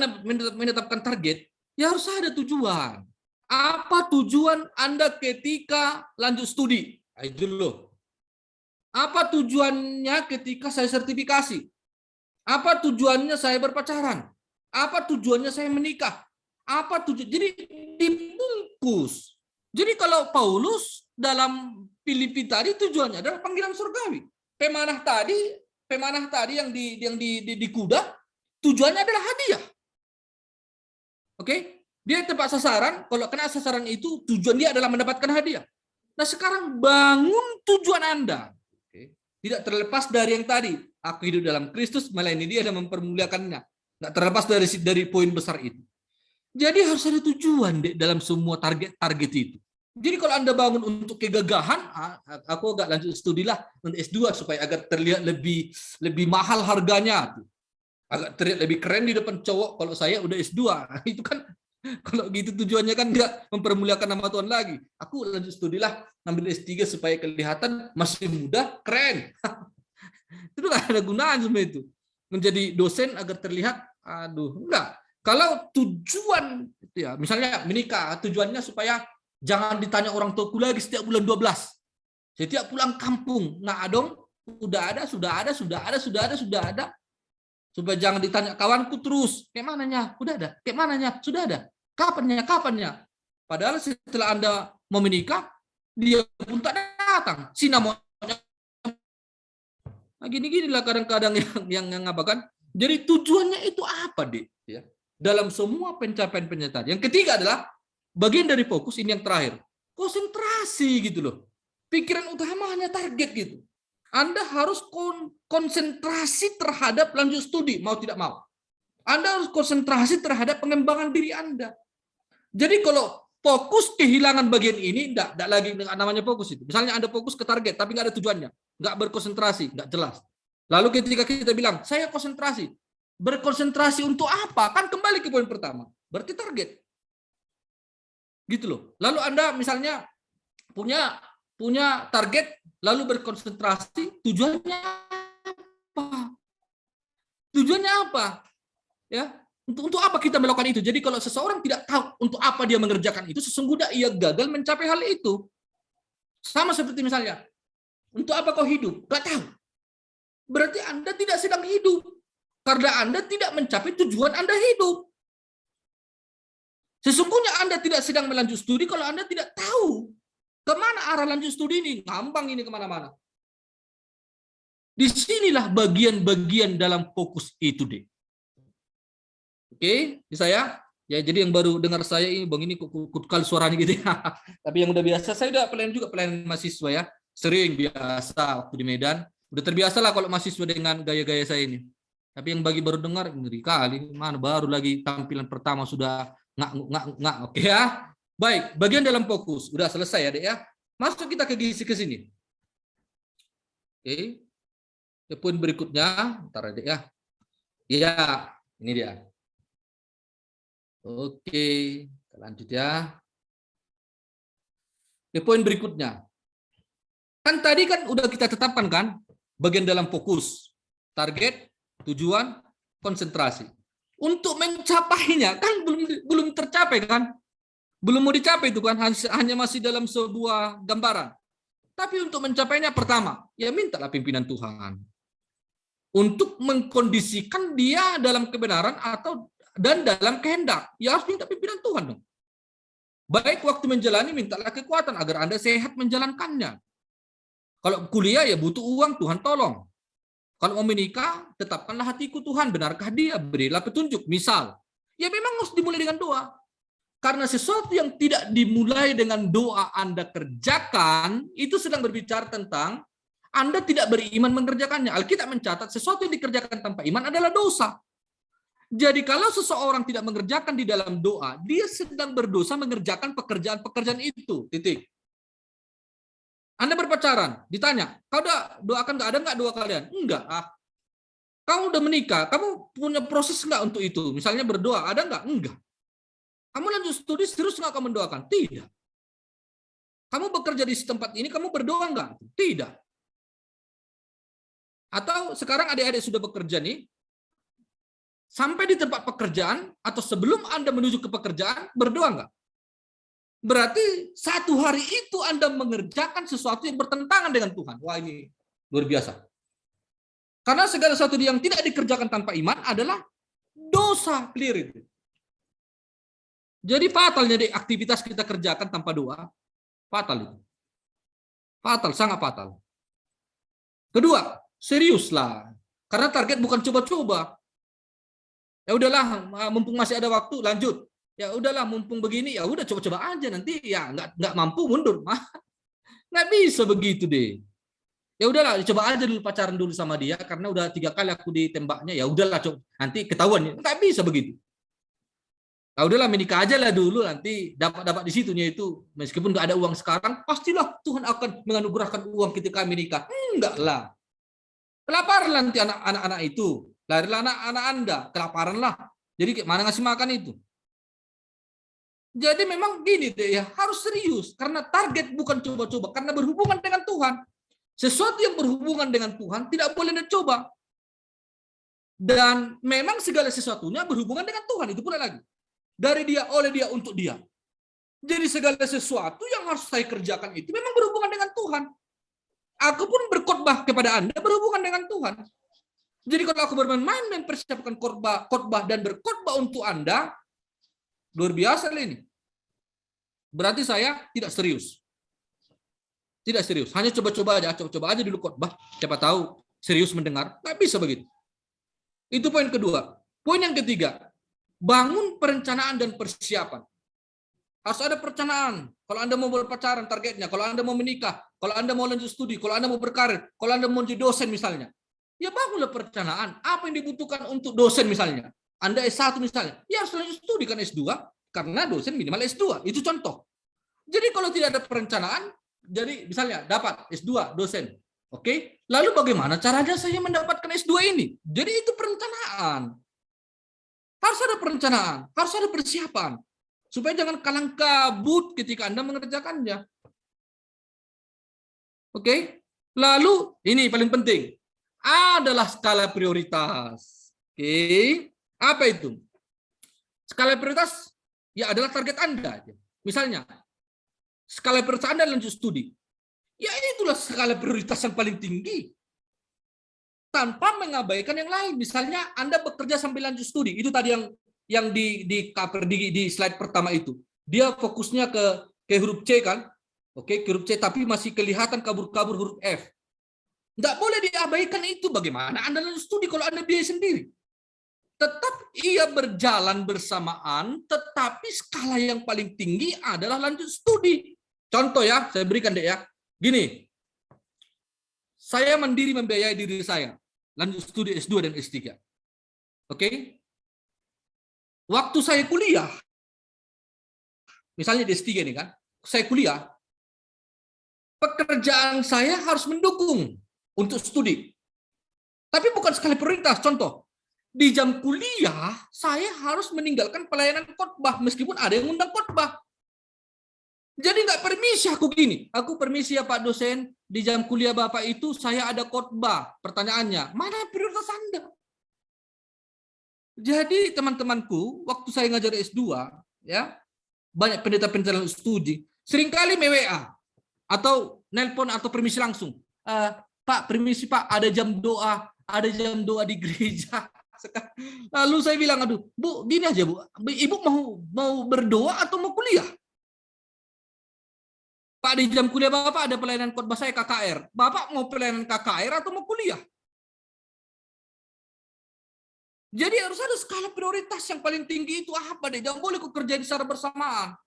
menetapkan target, ya harus ada tujuan. Apa tujuan Anda ketika lanjut studi? Itu loh. Apa tujuannya ketika saya sertifikasi? Apa tujuannya saya berpacaran? Apa tujuannya saya menikah? Apa tujuan? Jadi dibungkus. Jadi kalau Paulus dalam Filipi tadi tujuannya adalah panggilan surgawi. Pemanah tadi yang di kuda tujuannya adalah hadiah. Oke? Dia tepat sasaran, kalau kena sasaran itu tujuan dia adalah mendapatkan hadiah. Nah, sekarang bangun tujuan Anda. Oke? Tidak terlepas dari yang tadi, aku hidup dalam Kristus, melayani dia dan mempermuliakannya. Tidak terlepas dari poin besar itu. Jadi harus ada tujuan dalam semua target itu. Jadi kalau Anda bangun untuk kegagahan, aku agak lanjut studi lah untuk S2 supaya agar terlihat lebih mahal harganya. Agak terlihat lebih keren di depan cowok kalau saya udah S2. Itu kan kalau gitu tujuannya kan enggak mempermuliakan nama Tuhan lagi. Aku lanjut studi lah, ambil S3 supaya kelihatan masih muda, keren. Itu nggak ada gunaan semua itu. Menjadi dosen agar terlihat, enggak. Kalau tujuan, ya misalnya menikah, tujuannya supaya jangan ditanya orang tuaku lagi setiap bulan 12. Setiap pulang kampung, nah dong, sudah ada. Supaya jangan ditanya kawanku terus, kayak mananya? Udah ada. Kayak mananya? Sudah ada. Kapannya? Padahal setelah Anda mau menikah, dia pun tak datang. Sina mau. Nah, gini-ginilah kadang-kadang yang ngapakan. Jadi tujuannya itu apa, Dik? Ya. Dalam semua pencapaian. Yang ketiga adalah bagian dari fokus, ini yang terakhir. Konsentrasi gitu loh. Pikiran utamanya target gitu. Anda harus konsentrasi terhadap lanjut studi, mau tidak mau. Anda harus konsentrasi terhadap pengembangan diri Anda. Jadi kalau fokus kehilangan bagian ini, enggak lagi namanya fokus itu. Misalnya Anda fokus ke target, tapi nggak ada tujuannya, nggak berkonsentrasi, nggak jelas. Lalu ketika kita bilang, saya konsentrasi, berkonsentrasi untuk apa? Kan kembali ke poin pertama, berarti target. Gitu loh. Lalu Anda misalnya punya target, lalu berkonsentrasi, tujuannya apa? Tujuannya apa? Ya, untuk apa kita melakukan itu? Jadi kalau seseorang tidak tahu untuk apa dia mengerjakan itu, sesungguhnya ia gagal mencapai hal itu. Sama seperti misalnya, untuk apa kau hidup? Gak tahu. Berarti Anda tidak sedang hidup. Karena Anda tidak mencapai tujuan Anda hidup. Sesungguhnya Anda tidak sedang melanjut studi kalau Anda tidak tahu kemana arah lanjut studi ini. Ngambang ini kemana-mana. Disinilah bagian-bagian dalam fokus itu deh. Oke, saya ya, jadi yang baru dengar saya ini bang ini kali suaranya gitu ya. Tapi yang udah biasa, saya udah pelayan mahasiswa ya, sering biasa waktu di Medan, udah terbiasa lah kalau mahasiswa dengan gaya-gaya saya ini. Tapi yang bagi baru dengar ngeri kali, mana baru lagi tampilan pertama sudah nggak. Oke ya, baik. Bagian dalam fokus udah selesai ya dek ya. Masuk kita ke sini. Oke, poin berikutnya, ntar dek ya. Iya, ini dia. Oke, kita lanjut ya. Poin berikutnya. Kan tadi kan udah kita tetapkan kan bagian dalam fokus, target, tujuan, konsentrasi. Untuk mencapainya kan belum tercapai kan? Belum mau dicapai itu kan, hanya masih dalam sebuah gambaran. Tapi untuk mencapainya pertama, ya mintalah pimpinan Tuhan. Untuk mengkondisikan dia dalam kebenaran dan dalam kehendak, ya harus minta pimpinan Tuhan dong. Baik waktu menjalani, mintalah kekuatan agar Anda sehat menjalankannya. Kalau kuliah ya butuh uang, Tuhan tolong. Kalau mau menikah, tetapkanlah hatiku Tuhan, benarkah dia, berilah petunjuk. Misal, ya memang harus dimulai dengan doa. Karena sesuatu yang tidak dimulai dengan doa Anda kerjakan, itu sedang berbicara tentang Anda tidak beriman mengerjakannya. Alkitab mencatat sesuatu yang dikerjakan tanpa iman adalah dosa. Jadi kalau seseorang tidak mengerjakan di dalam doa, dia sedang berdosa mengerjakan pekerjaan-pekerjaan itu. Titik. Anda berpacaran, ditanya, kau udah doakan nggak? Ada nggak doa kalian? Enggak. Kamu udah menikah, kamu punya proses nggak untuk itu? Misalnya berdoa, ada nggak? Enggak. Kamu lanjut studi, terus nggak kamu mendoakan? Tidak. Kamu bekerja di tempat ini, kamu berdoa nggak? Tidak. Atau sekarang adik-adik sudah bekerja nih, sampai di tempat pekerjaan atau sebelum Anda menuju ke pekerjaan, berdoa nggak? Berarti satu hari itu Anda mengerjakan sesuatu yang bertentangan dengan Tuhan. Wah, ini luar biasa. Karena segala sesuatu yang tidak dikerjakan tanpa iman adalah dosa, clear itu. Jadi fatalnya di aktivitas kita kerjakan tanpa doa, fatal itu. Fatal, sangat fatal. Kedua, seriuslah. Karena target bukan coba-coba. Ya udahlah, mumpung masih ada waktu, lanjut. Ya udahlah, mumpung begini, ya udah coba-coba aja, nanti ya nggak mampu mundur. Nggak bisa begitu deh. Ya udahlah, coba aja dulu pacaran dulu sama dia, karena udah 3 kali aku ditembaknya, ya udahlah, coba nanti ketahuan. Nggak bisa begitu. Ya udahlah, menikah aja lah dulu, nanti dapat di situnya itu. Meskipun nggak ada uang sekarang, pastilah Tuhan akan menganugerahkan uang ketika menikah. Enggak lah. Kelaparan nanti anak-anak itu. Larilah anak Anda, kelaparan lah. Jadi mana ngasih makan itu? Jadi memang gini deh ya, harus serius. Karena target bukan coba-coba, karena berhubungan dengan Tuhan. Sesuatu yang berhubungan dengan Tuhan tidak boleh dicoba. Dan memang segala sesuatunya berhubungan dengan Tuhan, itu pula lagi. Dari dia, oleh dia, untuk dia. Jadi segala sesuatu yang harus saya kerjakan itu memang berhubungan dengan Tuhan. Aku pun berkhotbah kepada Anda berhubungan dengan Tuhan. Jadi kalau aku bermain-main mempersiapkan khotbah dan berkhotbah untuk Anda, luar biasa ini. Berarti saya tidak serius. Tidak serius. Hanya coba-coba aja dulu khotbah. Siapa tahu serius mendengar. Nggak bisa begitu. Itu poin kedua. Poin yang ketiga, bangun perencanaan dan persiapan. Harus ada perencanaan. Kalau Anda mau berpacaran, targetnya. Kalau Anda mau menikah, kalau Anda mau lanjut studi, kalau Anda mau berkarir, kalau Anda mau jadi dosen misalnya. Ya bangunlah perencanaan. Apa yang dibutuhkan untuk dosen misalnya? Anda S1 misalnya. Ya harus lanjut studi kan S2. karena dosen minimal S2. Itu contoh. Jadi kalau tidak ada perencanaan, jadi misalnya dapat S2 dosen. Oke, lalu bagaimana caranya saya mendapatkan S2 ini? Jadi itu perencanaan. Harus ada perencanaan, harus ada persiapan. Supaya jangan kalang kabut ketika Anda mengerjakannya. Oke, lalu ini paling penting adalah skala prioritas. Oke, apa itu? Skala prioritas ya adalah target Anda. Misalnya, skala prioritas Anda lanjut studi. Ya itulah skala prioritas yang paling tinggi. Tanpa mengabaikan yang lain. Misalnya Anda bekerja sambil lanjut studi. Itu tadi yang di cover di slide pertama itu. Dia fokusnya ke huruf C kan? Oke, ke huruf C tapi masih kelihatan kabur-kabur huruf F. Nggak boleh diabaikan itu. Bagaimana Anda lanjut studi kalau Anda biaya sendiri? Tetap ia berjalan bersamaan, tetapi skala yang paling tinggi adalah lanjut studi. Contoh ya, saya berikan deh ya. Gini, saya mandiri membiayai diri saya. Lanjut studi S2 dan S3. Oke? Waktu saya kuliah, misalnya di S3 ini kan, saya kuliah, pekerjaan saya harus mendukung untuk studi. Tapi bukan skala prioritas. Contoh, di jam kuliah, saya harus meninggalkan pelayanan khotbah, meskipun ada yang undang khotbah. Jadi nggak permisi aku gini. Aku permisi ya Pak dosen, di jam kuliah Bapak itu saya ada khotbah. Pertanyaannya, mana prioritas Anda? Jadi teman-temanku, waktu saya ngajar S2, ya banyak pendeta-pendeta studi, seringkali WA atau nelpon atau permisi langsung. Pak, permisi Pak, ada jam doa di gereja. Lalu saya bilang, aduh, Bu, gini aja Bu, Ibu mau berdoa atau mau kuliah? Pak, di jam kuliah Bapak ada pelayanan khotbah saya KKR. Bapak mau pelayanan KKR atau mau kuliah? Jadi harus ada skala prioritas yang paling tinggi itu apa deh? Jangan boleh kerjain secara bersamaan.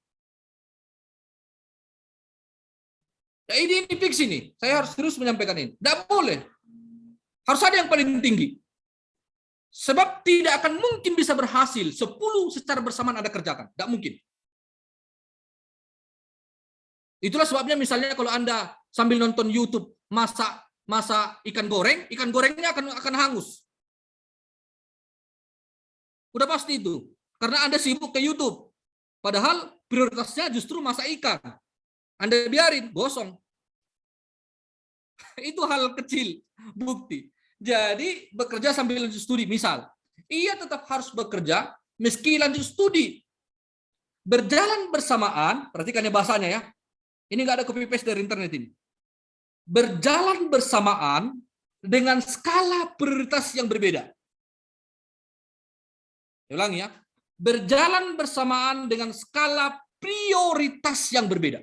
Ya ini fix ini. Saya harus terus menyampaikan ini. Tidak boleh. Harus ada yang paling tinggi. Sebab tidak akan mungkin bisa berhasil 10 secara bersamaan Anda kerjakan. Tidak mungkin. Itulah sebabnya misalnya kalau Anda sambil nonton YouTube masak ikan gorengnya akan hangus. Udah pasti itu. Karena Anda sibuk ke YouTube. Padahal prioritasnya justru masak ikan. Anda biarin, gosong. Itu hal kecil, bukti. Jadi bekerja sambil lanjut studi. Misal, ia tetap harus bekerja meski lanjut studi. Berjalan bersamaan, perhatikan ya bahasanya ya. Ini nggak ada copy paste dari internet ini. Berjalan bersamaan dengan skala prioritas yang berbeda. Saya ulangi ya. Berjalan bersamaan dengan skala prioritas yang berbeda.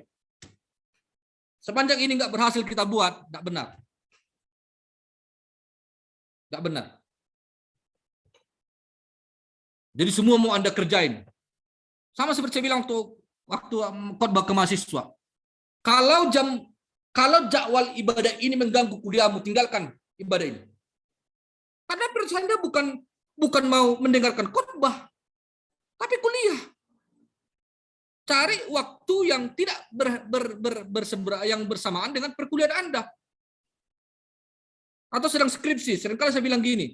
Sepanjang ini nggak berhasil kita buat, nggak benar. Nggak benar. Jadi semua mau Anda kerjain. Sama seperti saya bilang waktu khotbah ke mahasiswa. Kalau jadwal ibadah ini mengganggu kuliahmu, tinggalkan ibadah ini. Karena prioritas Anda bukan mau mendengarkan khotbah, tapi kuliah. Cari waktu yang tidak yang bersamaan dengan perkuliahan Anda. Atau sedang skripsi. Seringkali saya bilang gini,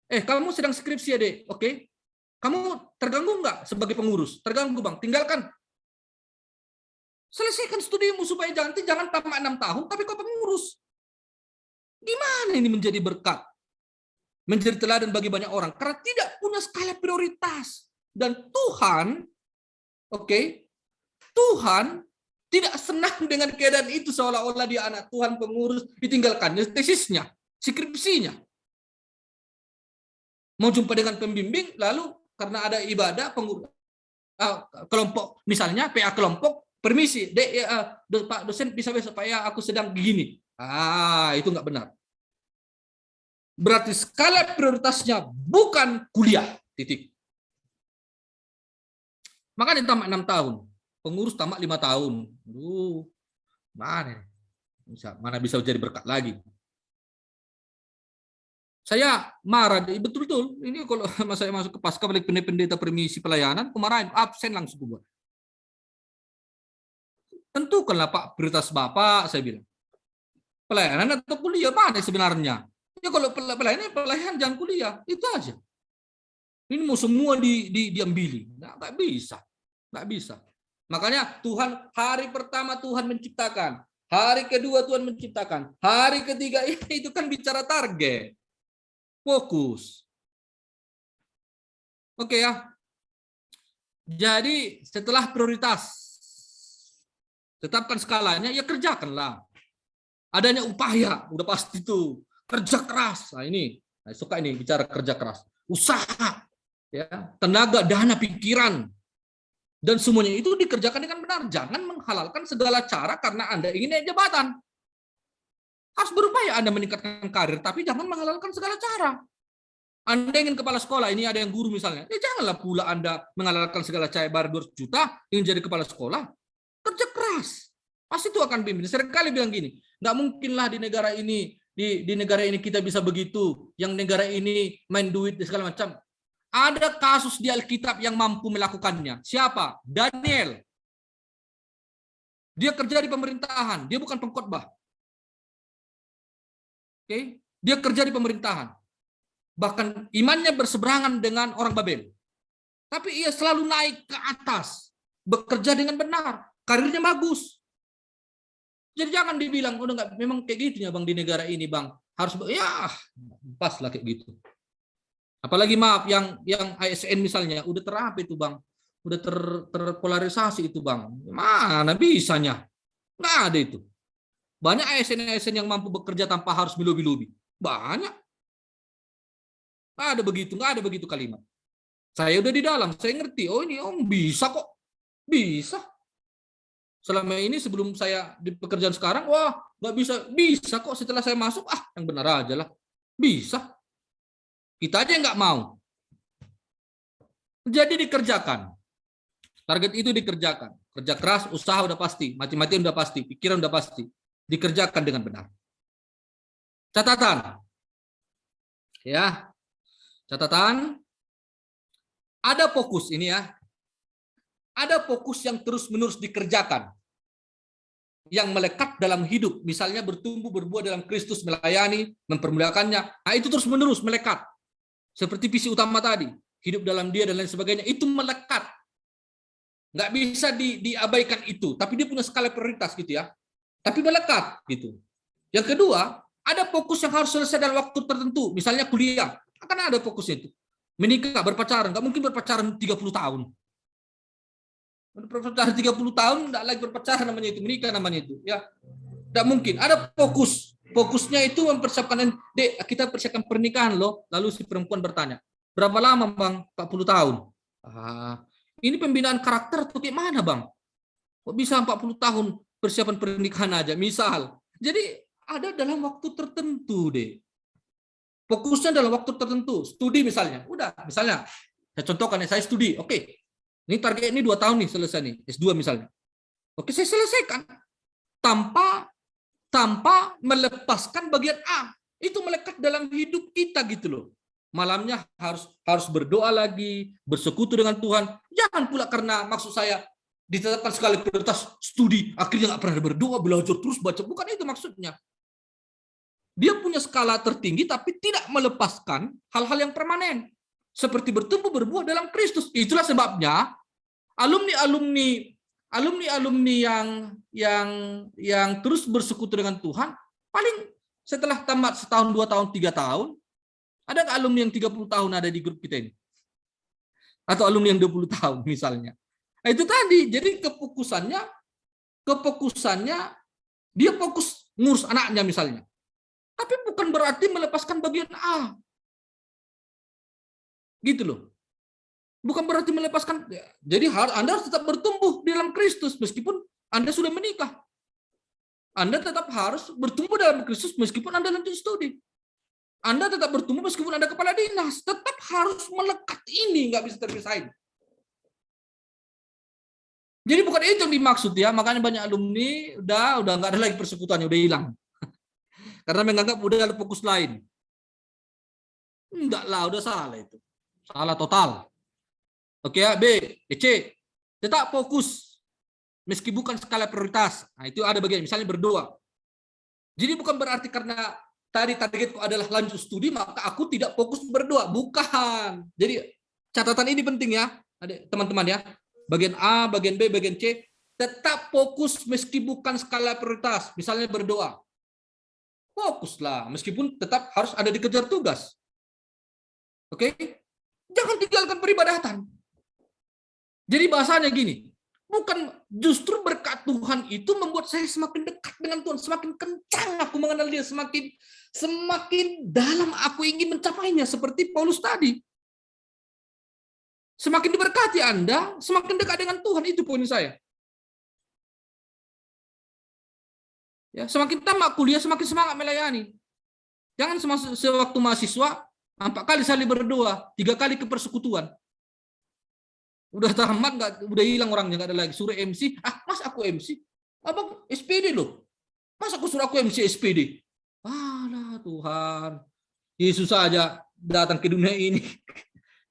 kamu sedang skripsi ya dek, oke? Kamu terganggu nggak sebagai pengurus? Terganggu bang, tinggalkan. Selesaikan studimu supaya jangan tamat 6 tahun, tapi kau pengurus. Gimana ini menjadi berkat? Menjadi teladan bagi banyak orang. Karena tidak punya skala prioritas. Dan Tuhan, Tuhan tidak senang dengan keadaan itu seolah-olah dia anak Tuhan pengurus, ditinggalkannya tesisnya, skripsinya. Mau jumpa dengan pembimbing, lalu karena ada ibadah pengurus kelompok, misalnya PA kelompok, permisi, Pak dosen bisa besok Pak ya, aku sedang begini. Itu nggak benar. Berarti skala prioritasnya bukan kuliah, titik. Makanya tamat 6 tahun. Pengurus tamat 5 tahun. Mana bisa jadi berkat lagi. Saya marah, betul-betul. Ini kalau saya masuk ke pasca balik pendeta permisi pelayanan, kemarahan, absen langsung buat. Tentukanlah Pak prioritas Bapak, saya bilang. Pelayanan atau kuliah mana sebenarnya? Ya kalau pelayanan jangan kuliah, itu aja. Ini mau semua diambili, nggak bisa, nggak bisa. Makanya Tuhan hari pertama Tuhan menciptakan, hari kedua Tuhan menciptakan, hari ketiga itu kan bicara target. Fokus. Oke ya. Jadi setelah prioritas, tetapkan skalanya, ya kerjakanlah. Adanya upaya, udah pasti tuh. Kerja keras. Nah ini, saya suka ini bicara kerja keras. Usaha, ya, tenaga, dana, pikiran. Dan semuanya itu dikerjakan dengan benar. Jangan menghalalkan segala cara karena Anda ingin naik jabatan. Harus berupaya Anda meningkatkan karir, tapi jangan menghalalkan segala cara. Anda ingin kepala sekolah, ini ada yang guru misalnya. Ya janganlah pula Anda menghalalkan segala cara, bayar 200 juta, ingin jadi kepala sekolah. Kerja keras. Pasti itu akan pimpin. Seringkali bilang gini, nggak mungkinlah di negara ini, di negara ini kita bisa begitu. Yang negara ini main duit segala macam. Ada kasus di Alkitab yang mampu melakukannya. Siapa? Daniel. Dia kerja di pemerintahan, dia bukan pengkhotbah. Oke, dia kerja di pemerintahan. Bahkan imannya berseberangan dengan orang Babel. Tapi ia selalu naik ke atas, bekerja dengan benar, karirnya bagus. Jadi jangan dibilang udah nggak, memang kayak gitu ya Bang di negara ini Bang. Harus ya pas lah kayak gitu. Apalagi maaf yang ASN misalnya udah terapi itu Bang. Udah terpolarisasi itu Bang. Mana bisanya? Nggak ada itu. Banyak ASN yang mampu bekerja tanpa harus melobi-lobi. Banyak. Nggak ada begitu kalimat. Saya udah di dalam, saya ngerti. Oh ini bisa kok. Bisa. Selama ini sebelum saya di pekerjaan sekarang, wah nggak bisa kok. Setelah saya masuk, yang benar aja lah. Bisa. Kita aja nggak mau. Jadi dikerjakan. Target itu dikerjakan. Kerja keras, usaha udah pasti. Mati-matian udah pasti. Pikiran udah pasti. Dikerjakan dengan benar. Catatan. Ya. Catatan. Ada fokus ini ya. Ada fokus yang terus-menerus dikerjakan. Yang melekat dalam hidup. Misalnya bertumbuh, berbuah dalam Kristus, melayani, mempermuliakannya. Nah itu terus-menerus melekat. Seperti visi utama tadi. Hidup dalam dia dan lain sebagainya. Itu melekat. Nggak bisa diabaikan itu. Tapi dia punya skala prioritas gitu ya. Tapi melekat gitu. Yang kedua, ada fokus yang harus selesai dalam waktu tertentu. Misalnya kuliah. Akan ada fokusnya itu. Menikah, berpacaran. Nggak mungkin berpacaran 30 tahun. Berpacaran 30 tahun, nggak lagi berpacaran namanya itu. Menikah namanya itu. Ya, nggak mungkin. Ada fokus. Fokusnya itu mempersiapkan. Dek, kita persiapkan pernikahan loh. Lalu si perempuan bertanya, berapa lama Bang? 40 tahun. Ini pembinaan karakter atau gimana Bang? Kok bisa 40 tahun persiapan pernikahan aja? Misal. Jadi ada dalam waktu tertentu deh. Fokusnya dalam waktu tertentu. Studi misalnya. Udah, misalnya. Saya contohkan, saya studi. Oke. Ini target ini 2 tahun nih selesai nih. S2 misalnya. Oke, saya selesaikan. Tanpa melepaskan bagian A. Itu melekat dalam hidup kita gitu loh. Malamnya harus berdoa lagi, bersekutu dengan Tuhan. Jangan pula karena maksud saya ditetapkan sekali prioritas studi, akhirnya nggak pernah berdoa, belajar terus baca. Bukan itu maksudnya. Dia punya skala tertinggi tapi tidak melepaskan hal-hal yang permanen. Seperti bertumbuh berbuah dalam Kristus. Itulah sebabnya alumni yang terus bersekutu dengan Tuhan, paling setelah tamat setahun, 2 tahun, 3 tahun, ada nggak alumni yang 30 tahun ada di grup kita ini? Atau alumni yang 20 tahun misalnya. Nah, itu tadi. Jadi kefokusannya dia fokus ngurus anaknya misalnya. Tapi bukan berarti melepaskan bagian A. Gitu loh. Bukan berarti melepaskan. Jadi Anda harus tetap bertumbuh di dalam Kristus meskipun Anda sudah menikah. Anda tetap harus bertumbuh dalam Kristus meskipun Anda lanjut studi. Anda tetap bertumbuh meskipun Anda kepala dinas. Tetap harus melekat ini, nggak bisa terpisahin. Jadi bukan itu yang dimaksud ya. Makanya banyak alumni udah nggak ada lagi persekutuannya, udah hilang. Karena menganggap udah ada fokus lain. Enggak lah, udah salah itu. Salah total. Oke ya, B, C. Tetap fokus meski bukan skala prioritas. Nah, itu ada bagian misalnya berdoa. Jadi bukan berarti karena tadi targetku adalah lanjut studi maka aku tidak fokus berdoa. Bukan. Jadi catatan ini penting ya, teman-teman ya. Bagian A, bagian B, bagian C. Tetap fokus meski bukan skala prioritas. Misalnya berdoa. Fokuslah meskipun tetap harus ada dikejar tugas. Oke? Jangan tinggalkan peribadatan. Jadi bahasanya gini, bukan justru berkat Tuhan itu membuat saya semakin dekat dengan Tuhan, semakin kencang aku mengenal Dia, semakin dalam aku ingin mencapainya seperti Paulus tadi. Semakin diberkati Anda, semakin dekat dengan Tuhan, itu poin saya. Ya, semakin tamat kuliah, semakin semangat melayani. Jangan sewaktu mahasiswa 4 kali saling berdoa, 3 kali ke persekutuan. Udah tamat nggak, udah hilang orangnya, nggak ada lagi. Suruh MC, mas aku MC, apa SPD loh, mas aku suruh aku MC SPD. Alah Tuhan, Yesus saja datang ke dunia ini.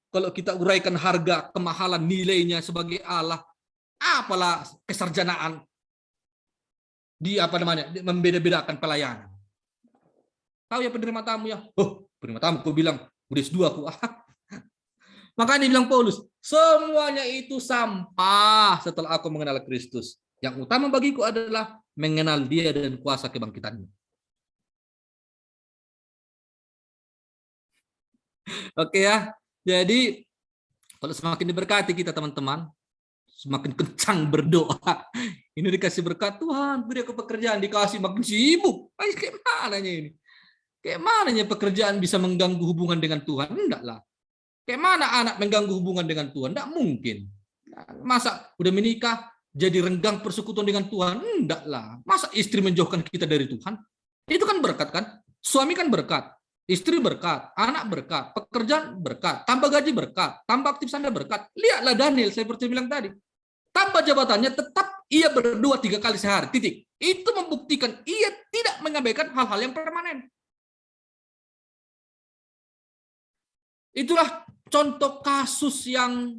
Kalau kita uraikan harga kemahalan nilainya sebagai Allah, apalah kesarjanaan di membeda-bedakan pelayanan. Tahu ya penerima tamu ya, penerima tamu aku bilang udah S2 aku. Makanya bilang Paulus, semuanya itu sampah setelah aku mengenal Kristus. Yang utama bagiku adalah mengenal Dia dan kuasa kebangkitannya. Oke ya. Jadi kalau semakin diberkati kita teman-teman, semakin kencang berdoa. Ini dikasih berkat Tuhan, beri aku pekerjaan, dikasih makin sibuk. Kayak mananya ini? Kayak mananya pekerjaan bisa mengganggu hubungan dengan Tuhan? Enggak lah. Kayak mana anak mengganggu hubungan dengan Tuhan? Tidak mungkin. Masa udah menikah jadi renggang persekutuan dengan Tuhan? Enggak lah. Masa istri menjauhkan kita dari Tuhan? Itu kan berkat kan? Suami kan berkat, istri berkat, anak berkat, pekerjaan berkat, tambah gaji berkat, tambah aktif sana berkat. Lihatlah Daniel, saya seperti bilang tadi. Tambah jabatannya tetap ia berdoa 3 kali sehari. Titik. Itu membuktikan ia tidak mengabaikan hal-hal yang permanen. Itulah contoh kasus yang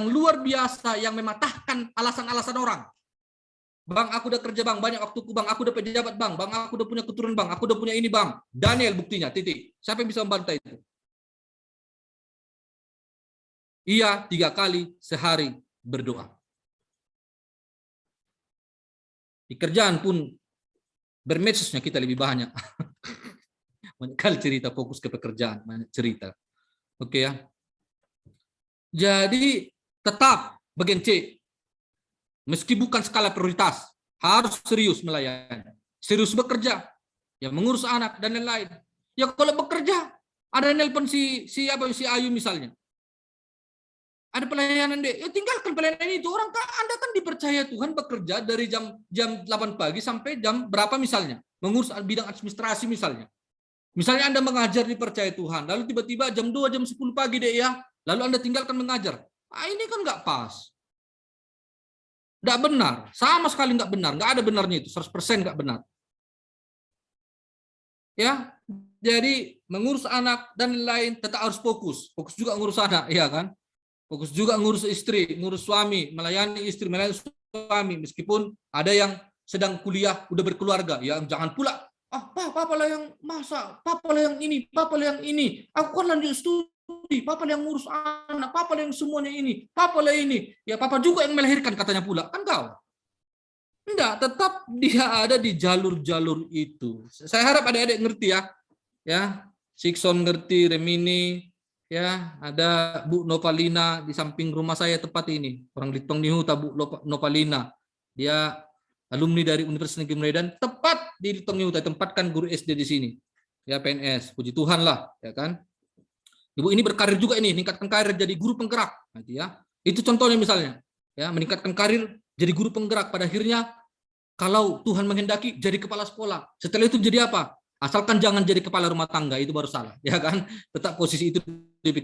luar biasa, yang mematahkan alasan-alasan orang. Bang, aku udah kerja bang, banyak waktuku bang, aku udah pejabat bang, aku udah punya keturunan bang, aku udah punya ini bang. Daniel buktinya, titik. Siapa yang bisa membantah itu? Ia 3 kali sehari berdoa. Di kerjaan pun bermedsosnya kita lebih banyak. Banyak kali cerita, fokus ke pekerjaan, banyak cerita. Oke ya. Jadi tetap bagian C, meski bukan skala prioritas, harus serius melayani, serius bekerja, ya mengurus anak dan lain-lain. Ya kalau bekerja, ada nelpon si Ayu misalnya, ada pelayanan deh, ya tinggalkan pelayanan itu. Orang kan Anda kan dipercaya Tuhan bekerja dari jam 8 pagi sampai jam berapa misalnya, mengurus bidang administrasi misalnya. Misalnya Anda mengajar dipercaya Tuhan, lalu tiba-tiba jam 2, jam 10 pagi deh ya, lalu Anda tinggalkan mengajar. Ini kan nggak pas. Nggak benar, sama sekali nggak benar, nggak ada benarnya itu, 100% nggak benar. Ya, jadi mengurus anak dan lain tetap harus fokus juga ngurus anak, ya kan? Fokus juga ngurus istri, ngurus suami, melayani istri, melayani suami, meskipun ada yang sedang kuliah, udah berkeluarga, ya jangan pula, papa lah yang masak, papa lah yang ini, papa lah yang ini, aku kan lanjut studi, papa lah yang ngurus anak, papa lah yang semuanya ini, papa lah ini, ya papa juga yang melahirkan katanya pula, kan kau? Enggak, tetap dia ada di jalur-jalur itu. Saya harap adik-adik ngerti ya, Sikson ngerti, Remini, ya ada Bu Nopalina di samping rumah saya tepat ini, orang Litong Nihuta, Bu Nopalina, dia alumni dari Universitas Negeri Medan, tepat di Litong Nihuta, tempatkan guru SD di sini, ya PNS, puji Tuhan lah, ya kan. Ibu ini berkarir juga ini, meningkatkan karir jadi guru penggerak, nanti ya. Itu contohnya misalnya, ya meningkatkan karir jadi guru penggerak, pada akhirnya kalau Tuhan menghendaki jadi kepala sekolah, setelah itu jadi apa? Asalkan jangan jadi kepala rumah tangga, itu baru salah, ya kan? Tetap posisi itu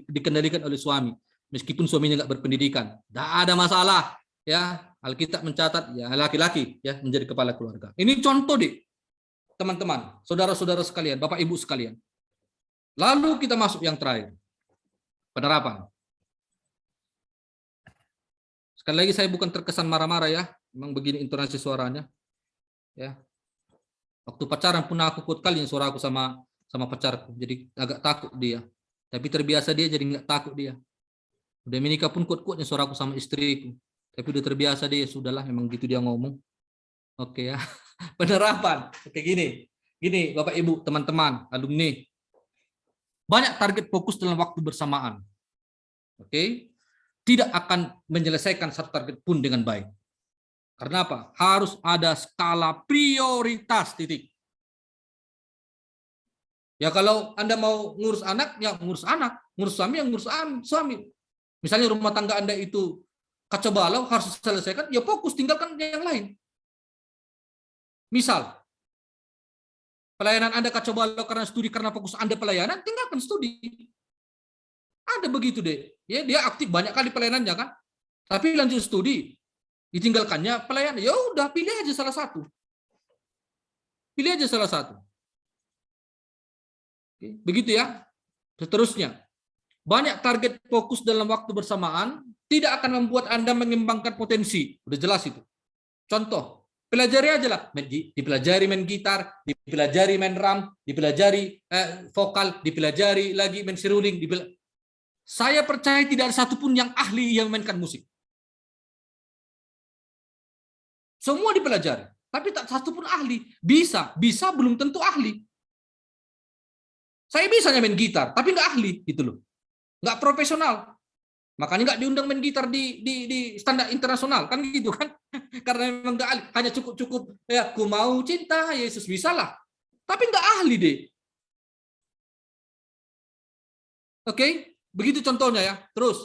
dikendalikan oleh suami, meskipun suaminya nggak berpendidikan, tidak ada masalah, ya. Alkitab mencatat ya laki-laki ya menjadi kepala keluarga. Ini contoh deh, teman-teman, saudara-saudara sekalian, bapak ibu sekalian. Lalu kita masuk yang terakhir. Penerapan. Sekali lagi saya bukan terkesan marah-marah ya. Memang begini intonasi suaranya. Ya. Waktu pacaran pun aku kuat kali suara aku sama pacarku. Jadi agak takut dia. Tapi terbiasa dia jadi nggak takut dia. Udah menikah pun kuat-kuatnya suara aku sama istriku. Tapi udah terbiasa dia, sudahlah memang gitu dia ngomong. Oke ya. Penerapan. Oke gini. Gini Bapak Ibu, teman-teman, alumni. Banyak target fokus dalam waktu bersamaan. Oke. Tidak akan menyelesaikan satu target pun dengan baik. Karena apa? Harus ada skala prioritas, titik. Ya kalau Anda mau ngurus anak, ya ngurus anak. Ngurus suami, ya ngurus suami. Misalnya rumah tangga Anda itu kacau balau, harus diselesaikan, ya fokus, tinggalkan yang lain. Misal, pelayanan Anda kacau balau karena studi, karena fokus Anda pelayanan, tinggalkan studi. Ada begitu deh. Ya, dia aktif banyak kali pelayanannya kan. Tapi lanjut studi, ditinggalkannya pelayanan. Ya udah, pilih aja salah satu. Pilih aja salah satu. Oke, begitu ya. Seterusnya, banyak target fokus dalam waktu bersamaan tidak akan membuat Anda mengembangkan potensi. Udah jelas itu. Contoh, pelajari aja lah. Dipelajari main gitar, dipelajari main drum, dipelajari vokal, dipelajari lagi main seruling. Saya percaya tidak ada satupun yang ahli yang memainkan musik. Semua dipelajari, tapi tak satupun ahli. Bisa belum tentu ahli. Saya bisa main gitar, tapi nggak ahli, gitu loh. Nggak profesional. Makanya nggak diundang main gitar di standar internasional, kan gitu kan? Karena memang nggak ahli. Hanya cukup ya, ku mau cinta Yesus, bisa lah. Tapi nggak ahli deh. Oke? Begitu contohnya ya. Terus,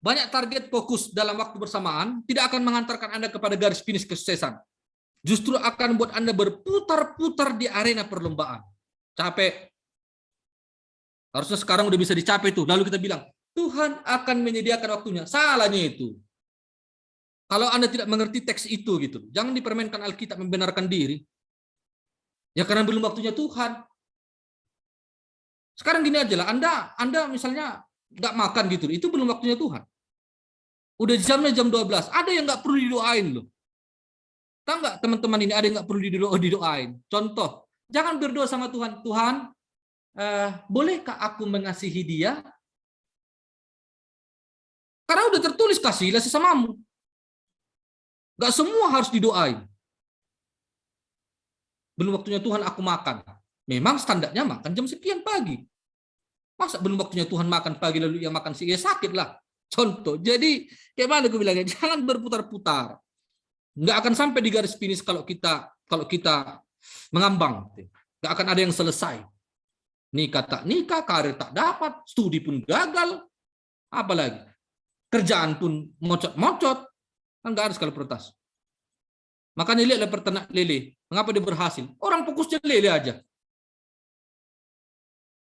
banyak target fokus dalam waktu bersamaan tidak akan mengantarkan Anda kepada garis finish kesuksesan. Justru akan membuat Anda berputar-putar di arena perlombaan. Capek. Harusnya sekarang udah bisa dicapai tuh. Lalu kita bilang, Tuhan akan menyediakan waktunya. Salahnya itu. Kalau Anda tidak mengerti teks itu gitu. Jangan dipermainkan Alkitab membenarkan diri. Ya karena belum waktunya Tuhan. Sekarang gini aja lah, Anda misalnya nggak makan gitu, itu belum waktunya Tuhan. Udah jamnya jam 12, ada yang nggak perlu didoain loh. Tahu nggak teman-teman ini ada yang nggak perlu didoain. Contoh, jangan berdoa sama Tuhan, Tuhan, bolehkah aku mengasihi dia? Karena udah tertulis kasihilah sesamamu. Nggak semua harus didoain. Belum waktunya Tuhan aku makan. Memang standarnya makan jam sekian pagi. Masa belum waktunya Tuhan makan pagi lalu yang makan siang, ya sakit lah. Contoh. Jadi kayak mana gue bilangnya? Jangan berputar-putar. Nggak akan sampai di garis finish kalau kita mengambang. Nggak akan ada yang selesai. Nikah tak nikah, karir tak dapat, studi pun gagal. Apalagi kerjaan pun mocot-mocot. Kan nggak ada skala prioritas. Makanya lihatlah peternak lele. Mengapa dia berhasil? Orang fokusnya lele aja.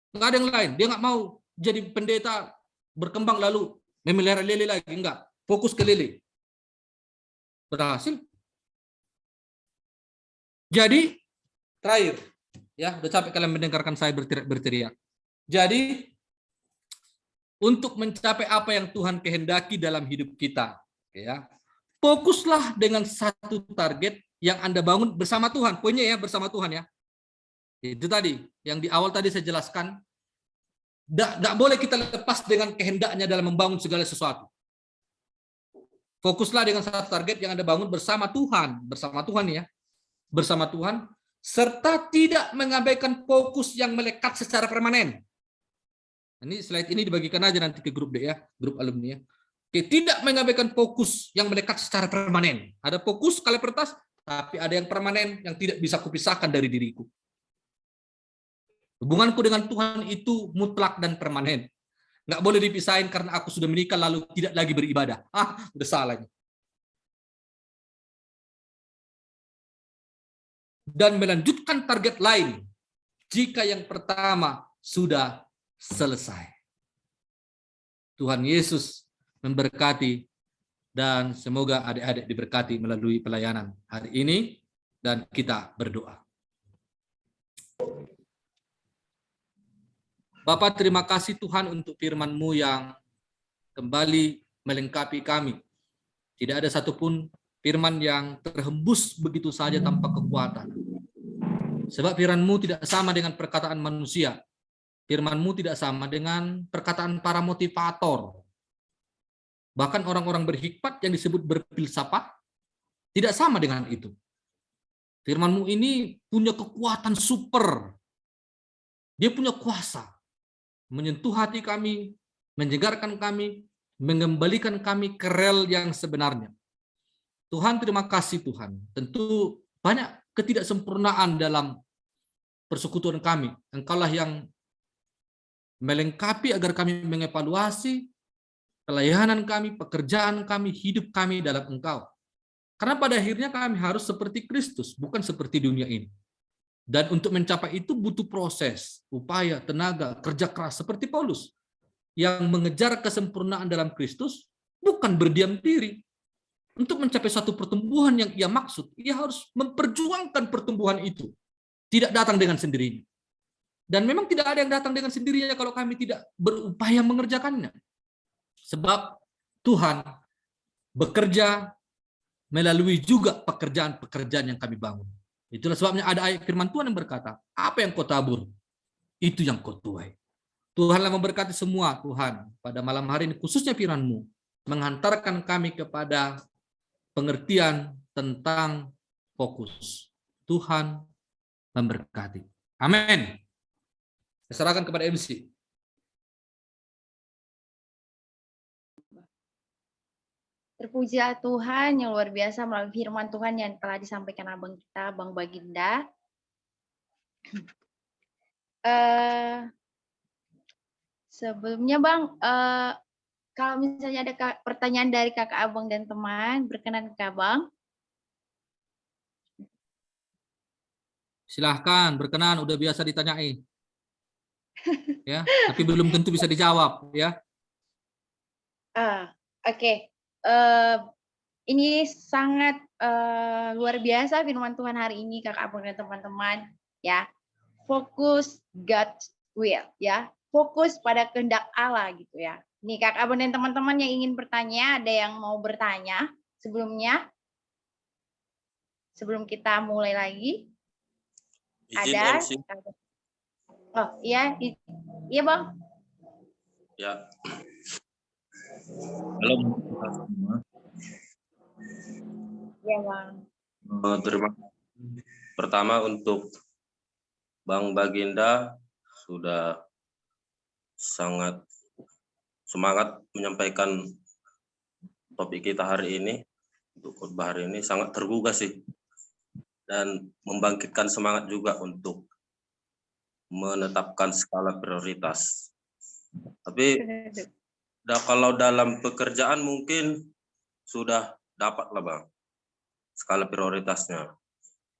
Nggak ada yang lain. Dia nggak mau jadi pendeta berkembang lalu memelihara lele lagi. Enggak. Fokus ke lele. Berhasil. Jadi, terakhir. Ya, udah capek kalian mendengarkan saya berteriak. Jadi, untuk mencapai apa yang Tuhan kehendaki dalam hidup kita. Ya, fokuslah dengan satu target yang Anda bangun bersama Tuhan. Poinnya ya, bersama Tuhan ya. Itu tadi, yang di awal tadi saya jelaskan, nggak boleh kita lepas dengan kehendaknya dalam membangun segala sesuatu. Fokuslah dengan satu target yang Anda bangun bersama Tuhan ya, bersama Tuhan, serta tidak mengabaikan fokus yang melekat secara permanen. Ini slide ini dibagikan aja nanti ke grup deh ya, grup alumni ya. Oke, tidak mengabaikan fokus yang melekat secara permanen. Ada fokus skala prioritas, tapi ada yang permanen yang tidak bisa kupisahkan dari diriku. Hubunganku dengan Tuhan itu mutlak dan permanen. Nggak boleh dipisahin karena aku sudah menikah lalu tidak lagi beribadah. Udah salahnya. Dan melanjutkan target lain jika yang pertama sudah selesai. Tuhan Yesus memberkati dan semoga adik-adik diberkati melalui pelayanan hari ini dan kita berdoa. Bapa, terima kasih Tuhan untuk firman-Mu yang kembali melengkapi kami. Tidak ada satupun firman yang terhembus begitu saja tanpa kekuatan. Sebab firman-Mu tidak sama dengan perkataan manusia. Firman-Mu tidak sama dengan perkataan para motivator. Bahkan orang-orang berhikmat yang disebut berfilsafat tidak sama dengan itu. Firman-Mu ini punya kekuatan super. Dia punya kuasa menyentuh hati kami, menyegarkan kami, mengembalikan kami ke rel yang sebenarnya. Tuhan, terima kasih Tuhan. Tentu banyak ketidaksempurnaan dalam persekutuan kami. Engkaulah yang melengkapi agar kami mengevaluasi pelayanan kami, pekerjaan kami, hidup kami dalam Engkau. Karena pada akhirnya kami harus seperti Kristus, bukan seperti dunia ini. Dan untuk mencapai itu butuh proses, upaya, tenaga, kerja keras seperti Paulus yang mengejar kesempurnaan dalam Kristus, bukan berdiam diri. Untuk mencapai satu pertumbuhan yang ia maksud, ia harus memperjuangkan pertumbuhan itu. Tidak datang dengan sendirinya. Dan memang tidak ada yang datang dengan sendirinya kalau kami tidak berupaya mengerjakannya. Sebab Tuhan bekerja melalui juga pekerjaan-pekerjaan yang kami bangun. Itulah sebabnya ada ayat firman Tuhan yang berkata, apa yang kau tabur, itu yang kau tuai. Tuhanlah memberkati semua, Tuhan. Pada malam hari ini, khususnya firman-Mu, menghantarkan kami kepada pengertian tentang fokus. Tuhan memberkati. Amin. Saya serahkan kepada MC. Terpujilah Tuhan yang luar biasa melalui firman Tuhan yang telah disampaikan abang kita, Bang Baginda. Sebelumnya Bang, kalau misalnya ada pertanyaan dari kakak abang dan teman, berkenan ke abang. Silahkan, berkenan, udah biasa ditanyai. Ya, tapi belum tentu bisa dijawab, ya. Oke. Ini sangat luar biasa firman Tuhan hari ini kakak abang dan teman-teman, ya. Fokus God's will, ya. Fokus pada kehendak Allah gitu ya. Nih kakak abang dan teman-teman yang ingin bertanya, ada yang mau bertanya sebelumnya? Sebelum kita mulai lagi. Izin Ada? MC. Oh, iya. Iya, Bang. Ya. Halo semua. Iya, Bang. Terima kasih. Pertama untuk Bang Baginda sudah sangat semangat menyampaikan topik kita hari ini. Untuk khotbah hari ini sangat tergugah sih. Dan membangkitkan semangat juga untuk menetapkan skala prioritas. Tapi kalau dalam pekerjaan mungkin sudah dapat lah Bang skala prioritasnya.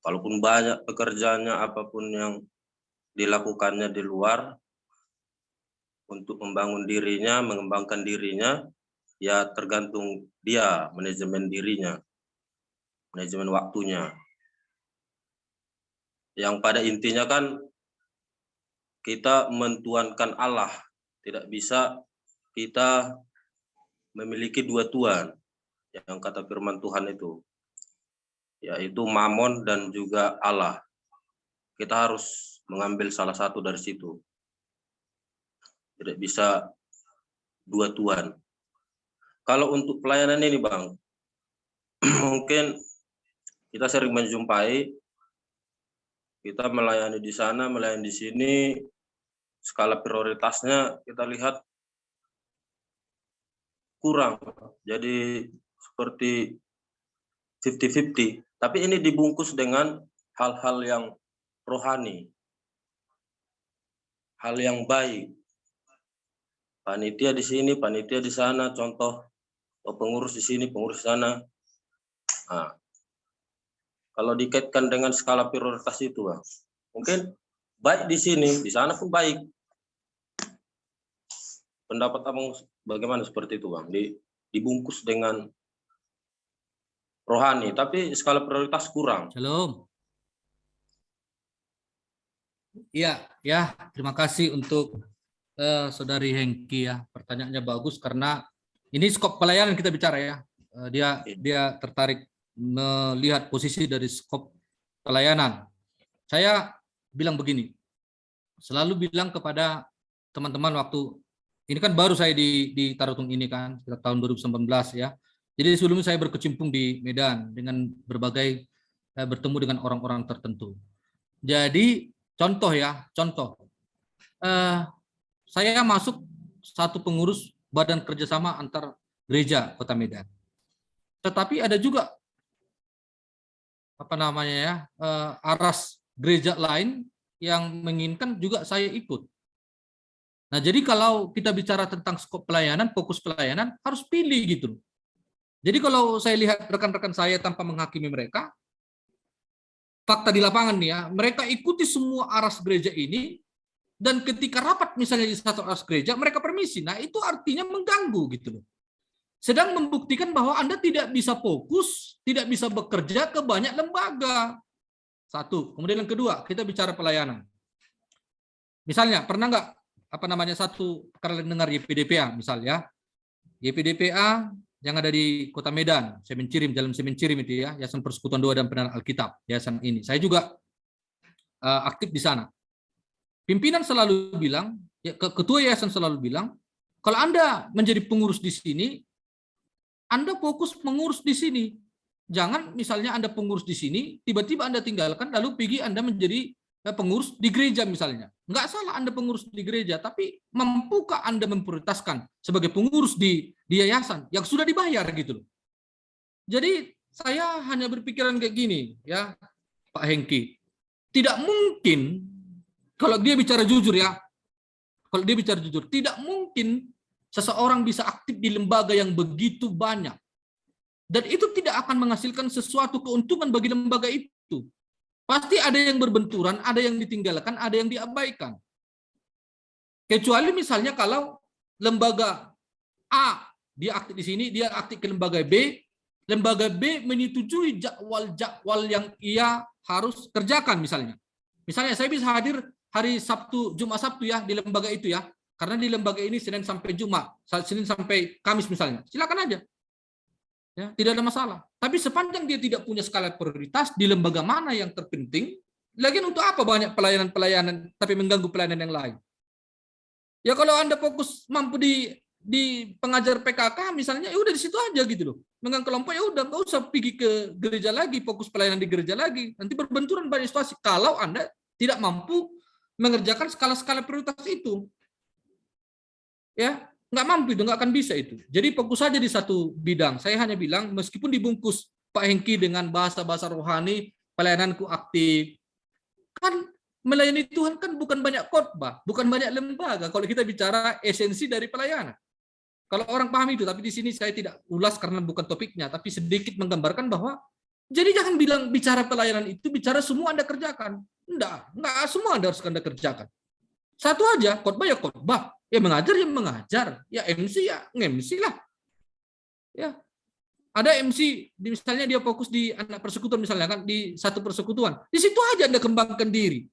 Walaupun banyak pekerjaannya apapun yang dilakukannya di luar untuk membangun dirinya, mengembangkan dirinya, ya tergantung dia manajemen dirinya, manajemen waktunya. Yang pada intinya kan kita mentuankan Allah, tidak bisa kita memiliki dua tuan, yang kata firman Tuhan itu, yaitu Mamon dan juga Allah. Kita harus mengambil salah satu dari situ. Tidak bisa dua tuan. Kalau untuk pelayanan ini Bang, mungkin kita sering menjumpai, kita melayani di sana, melayani di sini, skala prioritasnya kita lihat kurang. Jadi seperti 50-50. Tapi ini dibungkus dengan hal-hal yang rohani, hal yang baik. Panitia di sini, panitia di sana, contoh pengurus di sini, pengurus di sana. Nah, kalau dikaitkan dengan skala prioritas itu, Bang, mungkin baik di sini, di sana pun baik. Pendapat Abang bagaimana seperti itu, Bang? Dibungkus dengan rohani, tapi skala prioritas kurang. Shalom. Iya, ya, terima kasih untuk Saudari Hengki ya, pertanyaannya bagus karena ini skop pelayanan kita bicara ya. Dia tertarik melihat posisi dari skop pelayanan. Saya bilang begini, selalu bilang kepada teman-teman waktu ini kan baru saya di Tarutung ini kan tahun 2019 ya. Jadi sebelumnya saya berkecimpung di Medan dengan berbagai bertemu dengan orang-orang tertentu. Jadi contoh saya masuk satu pengurus badan kerjasama antar gereja Kota Medan. Tetapi ada juga aras gereja lain yang menginginkan juga saya ikut. Nah, jadi kalau kita bicara tentang skop pelayanan, fokus pelayanan harus pilih gitu. Jadi kalau saya lihat rekan-rekan saya tanpa menghakimi mereka, fakta di lapangan nih ya, mereka ikuti semua aras gereja ini. Dan ketika rapat misalnya di satu aras gereja, mereka permisi. Nah, itu artinya mengganggu gitu loh. Sedang membuktikan bahwa Anda tidak bisa fokus, tidak bisa bekerja ke banyak lembaga. Satu. Kemudian yang kedua, kita bicara pelayanan. Misalnya, pernah nggak satu kalian dengar YPDPA misalnya? YPDPA yang ada di Kota Medan, Jalan Semencirim itu ya, Yayasan Persekutuan Doa dan Penerangan Alkitab, yayasan ini. Saya juga aktif di sana. Pimpinan selalu bilang, ketua yayasan selalu bilang, kalau Anda menjadi pengurus di sini, Anda fokus mengurus di sini. Jangan misalnya Anda pengurus di sini, tiba-tiba Anda tinggalkan, lalu pergi Anda menjadi pengurus di gereja misalnya. Nggak salah Anda pengurus di gereja, tapi mampukah Anda memprioritaskan sebagai pengurus di yayasan yang sudah dibayar gitu loh. Jadi saya hanya berpikiran kayak gini, ya Pak Hengki. Tidak mungkin kalau dia bicara jujur ya, tidak mungkin seseorang bisa aktif di lembaga yang begitu banyak. Dan itu tidak akan menghasilkan sesuatu keuntungan bagi lembaga itu. Pasti ada yang berbenturan, ada yang ditinggalkan, ada yang diabaikan. Kecuali misalnya kalau lembaga A, dia aktif di sini, dia aktif ke lembaga B menyetujui jadwal yang ia harus kerjakan misalnya. Misalnya saya bisa hadir hari Sabtu, Jumat Sabtu ya di lembaga itu ya. Karena di lembaga ini Senin sampai Jumat, Senin sampai Kamis misalnya. Silakan aja. Ya, tidak ada masalah. Tapi sepanjang dia tidak punya skala prioritas di lembaga mana yang terpenting, lagian untuk apa banyak pelayanan tapi mengganggu pelayanan yang lain? Ya kalau Anda fokus mampu di pengajar PKK misalnya, ya udah di situ aja gitu loh. Megang kelompok ya udah, nggak usah pergi ke gereja lagi, fokus pelayanan di gereja lagi. Nanti berbenturan banyak situasi kalau Anda tidak mampu mengerjakan skala-skala prioritas itu. Ya, nggak mampu itu, nggak akan bisa itu. Jadi fokus saja di satu bidang. Saya hanya bilang, meskipun dibungkus Pak Hengki dengan bahasa-bahasa rohani, pelayananku aktif. Kan melayani Tuhan kan bukan banyak khotbah, bukan banyak lembaga. Kalau kita bicara esensi dari pelayanan. Kalau orang paham itu, tapi di sini saya tidak ulas karena bukan topiknya, tapi sedikit menggambarkan bahwa jadi jangan bilang bicara pelayanan itu bicara semua Anda kerjakan. Enggak semua Anda harus Anda kerjakan. Satu aja, khotbah ya khotbah. Ya mengajar, ya MC ya nge-MC lah. Ya. Ada MC, misalnya dia fokus di anak persekutuan misalnya kan di satu persekutuan. Di situ aja Anda kembangkan diri.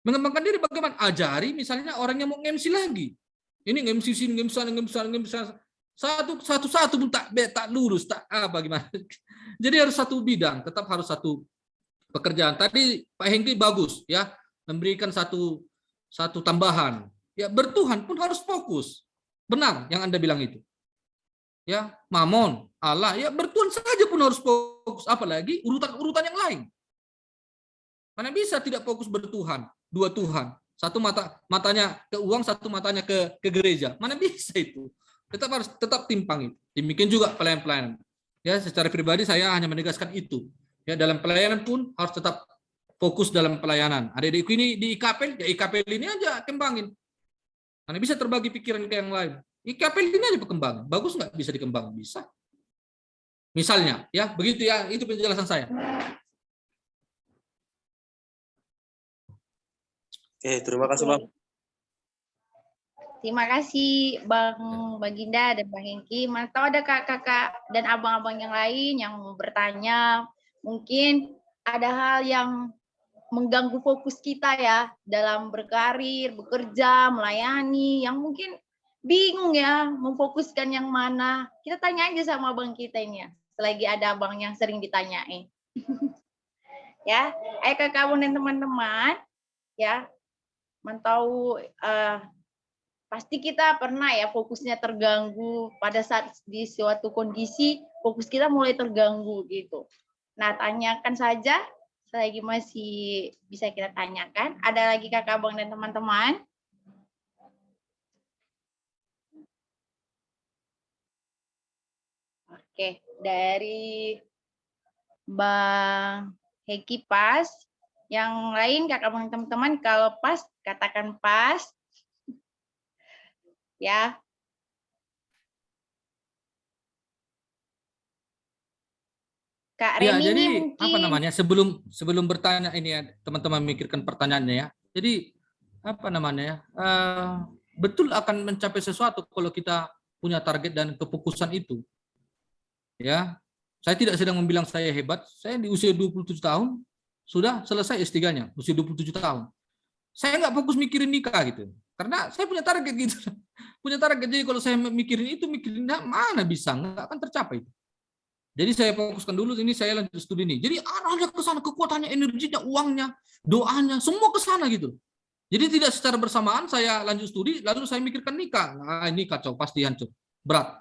Mengembangkan diri bagaimana? Ajari misalnya orang yang mau nge-MC lagi. Ini nge-MC sini, nge-MC sana. Satu-satu pun tak lurus, tak apa gimana. Jadi harus satu bidang, tetap harus satu pekerjaan. Tadi Pak Hengki bagus ya, memberikan satu tambahan. Ya, bertuhan pun harus fokus. Benar yang Anda bilang itu. Ya, Mamon, Allah, ya bertuhan saja pun harus fokus. Apalagi urutan-urutan yang lain. Mana bisa tidak fokus bertuhan, dua Tuhan. Satu matanya ke uang, satu matanya ke gereja. Mana bisa itu? Tetap timpang itu. Demikian juga pelayanan. Ya, secara pribadi saya hanya menegaskan itu. Ya, dalam pelayanan pun harus tetap fokus dalam pelayanan. Adik-adikku ini di IKPL, ya IKPL ini aja kembangin. Karena bisa terbagi pikiran ke yang lain. IKPL ini aja perkembangan. Bagus nggak bisa dikembangkan? Bisa. Misalnya, ya begitu ya. Itu penjelasan saya. Oke, terima kasih Bang. Terima kasih Bang Baginda dan Bang Hengki. Mas tahu ada kakak-kakak dan abang-abang yang lain yang mau bertanya. Mungkin ada hal yang mengganggu fokus kita ya dalam berkarir, bekerja, melayani, yang mungkin bingung ya memfokuskan yang mana. Kita tanya aja sama abang kita ini ya, selagi ada abang yang sering ditanyain. Ya, ayo kakak abang dan teman-teman, ya, mantau pasti kita pernah ya fokusnya terganggu pada saat di suatu kondisi fokus kita mulai terganggu gitu. Nah, tanyakan saja selagi masih bisa kita tanyakan. Ada lagi kakak abang dan teman-teman? Oke, dari Bang Heki pas. Yang lain kakak abang dan teman-teman kalau pas katakan pas. Ya. Kak Ya, Reni jadi ini apa mungkin namanya? Sebelum bertanya ini ya, teman-teman memikirkan pertanyaannya ya. Jadi apa namanya ya? Betul akan mencapai sesuatu kalau kita punya target dan kefokusan itu. Ya. Saya tidak sedang membilang saya hebat. Saya di usia 27 tahun sudah selesai S3-nya, usia 27 tahun. Saya nggak fokus mikirin nikah gitu. Karena saya punya target gitu. Punya target. Jadi kalau saya mikirin mana bisa, nggak akan tercapai. Jadi saya fokuskan dulu ini, saya lanjut studi ini. Jadi arahnya ke sana, kekuatannya, energinya, uangnya, doanya, semua ke sana gitu. Jadi tidak secara bersamaan saya lanjut studi, lalu saya mikirkan nikah. Nah, ini kacau, pasti hancur. Berat.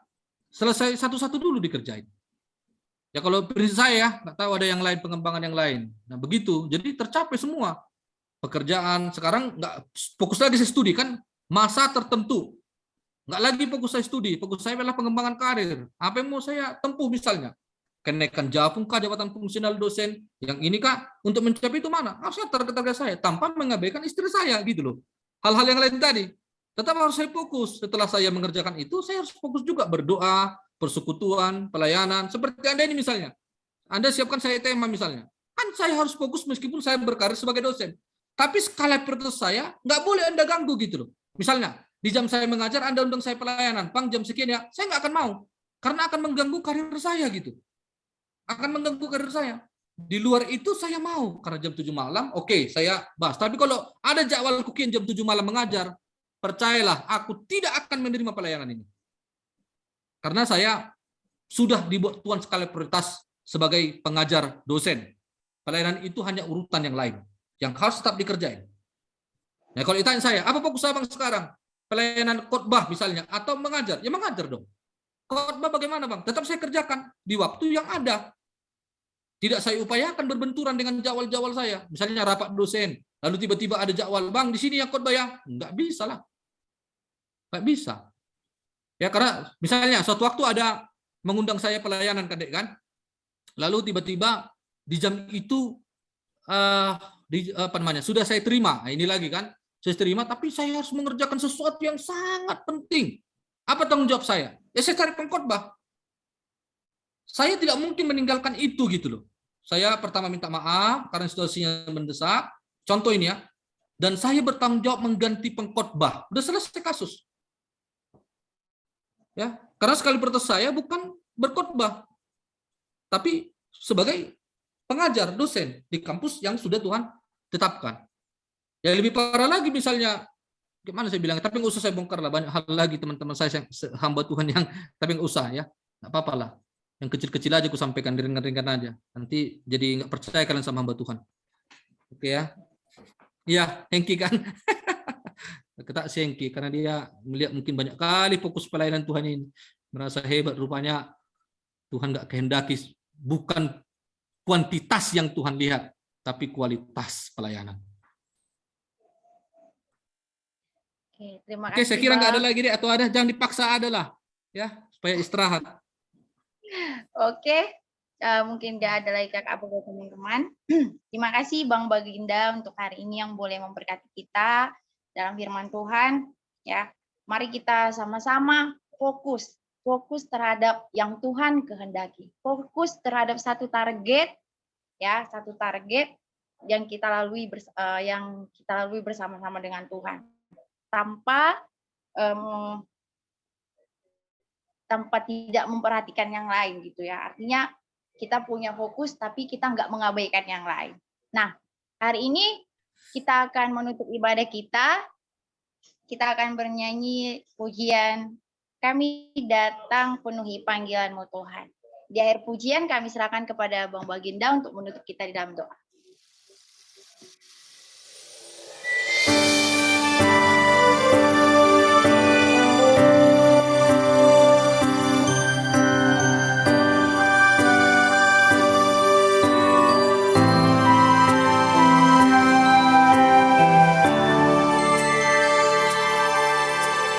Selesai satu-satu dulu dikerjain. Ya kalau prinsip saya, nggak tahu ada yang lain, pengembangan yang lain. Nah begitu, jadi tercapai semua. Pekerjaan, sekarang nggak fokus lagi saya studi, kan masa tertentu. Nggak lagi fokus saya studi, fokus saya adalah pengembangan karir. Apa yang mau saya tempuh misalnya? Kenaikan jabatan fungsional dosen, yang ini kak untuk mencapai itu mana? Harusnya target saya tanpa mengabaikan istri saya gitu loh. Hal-hal yang lain tadi tetap harus saya fokus. Setelah saya mengerjakan itu, saya harus fokus juga berdoa, persekutuan, pelayanan. Seperti Anda ini misalnya, Anda siapkan saya tema misalnya, kan saya harus fokus meskipun saya berkarir sebagai dosen. Tapi skala prioritas saya nggak boleh Anda ganggu gitu loh. Misalnya di jam saya mengajar, Anda undang saya pelayanan, Bang jam sekian ya, saya nggak akan mau karena akan mengganggu karir saya gitu. Akan mengganggu karir saya. Di luar itu saya mau, karena jam 7 malam, oke, saya bahas. Tapi kalau ada jadwal kukian jam 7 malam mengajar, percayalah, aku tidak akan menerima pelayanan ini. Karena saya sudah dibuat Tuhan skala prioritas sebagai pengajar dosen. Pelayanan itu hanya urutan yang lain, yang harus tetap dikerjain. Nah, kalau ditanya saya, apa fokus abang sekarang? Pelayanan khotbah misalnya, atau mengajar? Ya mengajar dong. Khotbah bagaimana bang? Tetap saya kerjakan di waktu yang ada. Tidak saya upayakan berbenturan dengan jadwal-jadwal saya. Misalnya rapat dosen, lalu tiba-tiba ada jadwal, bang di sini yang khotbah ya? Nggak bisa lah. Nggak bisa. Ya karena misalnya suatu waktu ada mengundang saya pelayanan kadek kan, lalu tiba-tiba di jam itu sudah saya terima. Nah, ini lagi kan, saya terima, tapi saya harus mengerjakan sesuatu yang sangat penting. Apa tanggung jawab saya? Ya saya cari pengkhotbah. Saya tidak mungkin meninggalkan itu gitu loh. Saya pertama minta maaf karena situasinya mendesak. Contoh ini ya. Dan saya bertanggung jawab mengganti pengkhotbah. Udah selesai kasus. Ya, karena sekali prioritas saya bukan berkhotbah, tapi sebagai pengajar dosen di kampus yang sudah Tuhan tetapkan. Ya lebih parah lagi misalnya, gimana saya bilang? Tapi nggak usah saya bongkar lah, banyak hal lagi teman-teman saya yang hamba Tuhan yang tapi nggak usah ya, nggak apa-apa lah. Yang kecil-kecil aja aku sampaikan, ringan-ringan aja. Nanti jadi nggak percaya kalian sama hamba Tuhan. Oke ya? Iya, Hengki kan? Ketak Hengki karena dia melihat mungkin banyak kali fokus pelayanan Tuhan ini, merasa hebat rupanya Tuhan nggak kehendaki, bukan kuantitas yang Tuhan lihat, tapi kualitas pelayanan. Oke, terima Oke, kasih. saya kira nggak ada lagi deh, atau ada, jangan dipaksa ada lah, ya supaya istirahat. Oke, mungkin nggak ada lagi kakak apa teman-teman. Terima kasih Bang Baginda untuk hari ini yang boleh memberkati kita dalam firman Tuhan. Ya, mari kita sama-sama fokus terhadap yang Tuhan kehendaki. Fokus terhadap satu target, ya, satu target yang kita lalui bersama-sama dengan Tuhan, tanpa tidak memperhatikan yang lain gitu ya. Artinya kita punya fokus tapi kita nggak mengabaikan yang lain. Nah, Hari ini kita akan menutup ibadah kita. Kita akan bernyanyi pujian Kami Datang Penuhi Panggilan-Mu Tuhan. Di akhir pujian kami serahkan kepada Bang Baginda untuk menutup kita di dalam doa.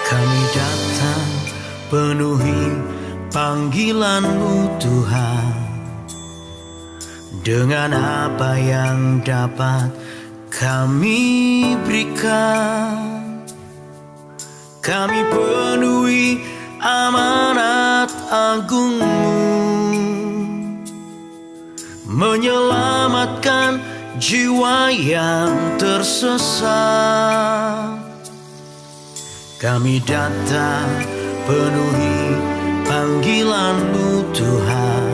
Kami datang penuhi panggilan-Mu Tuhan, dengan apa yang dapat kami berikan. Kami penuhi amanat agung-Mu, menyelamatkan jiwa yang tersesat. Kami datang penuhi panggilan-Mu Tuhan,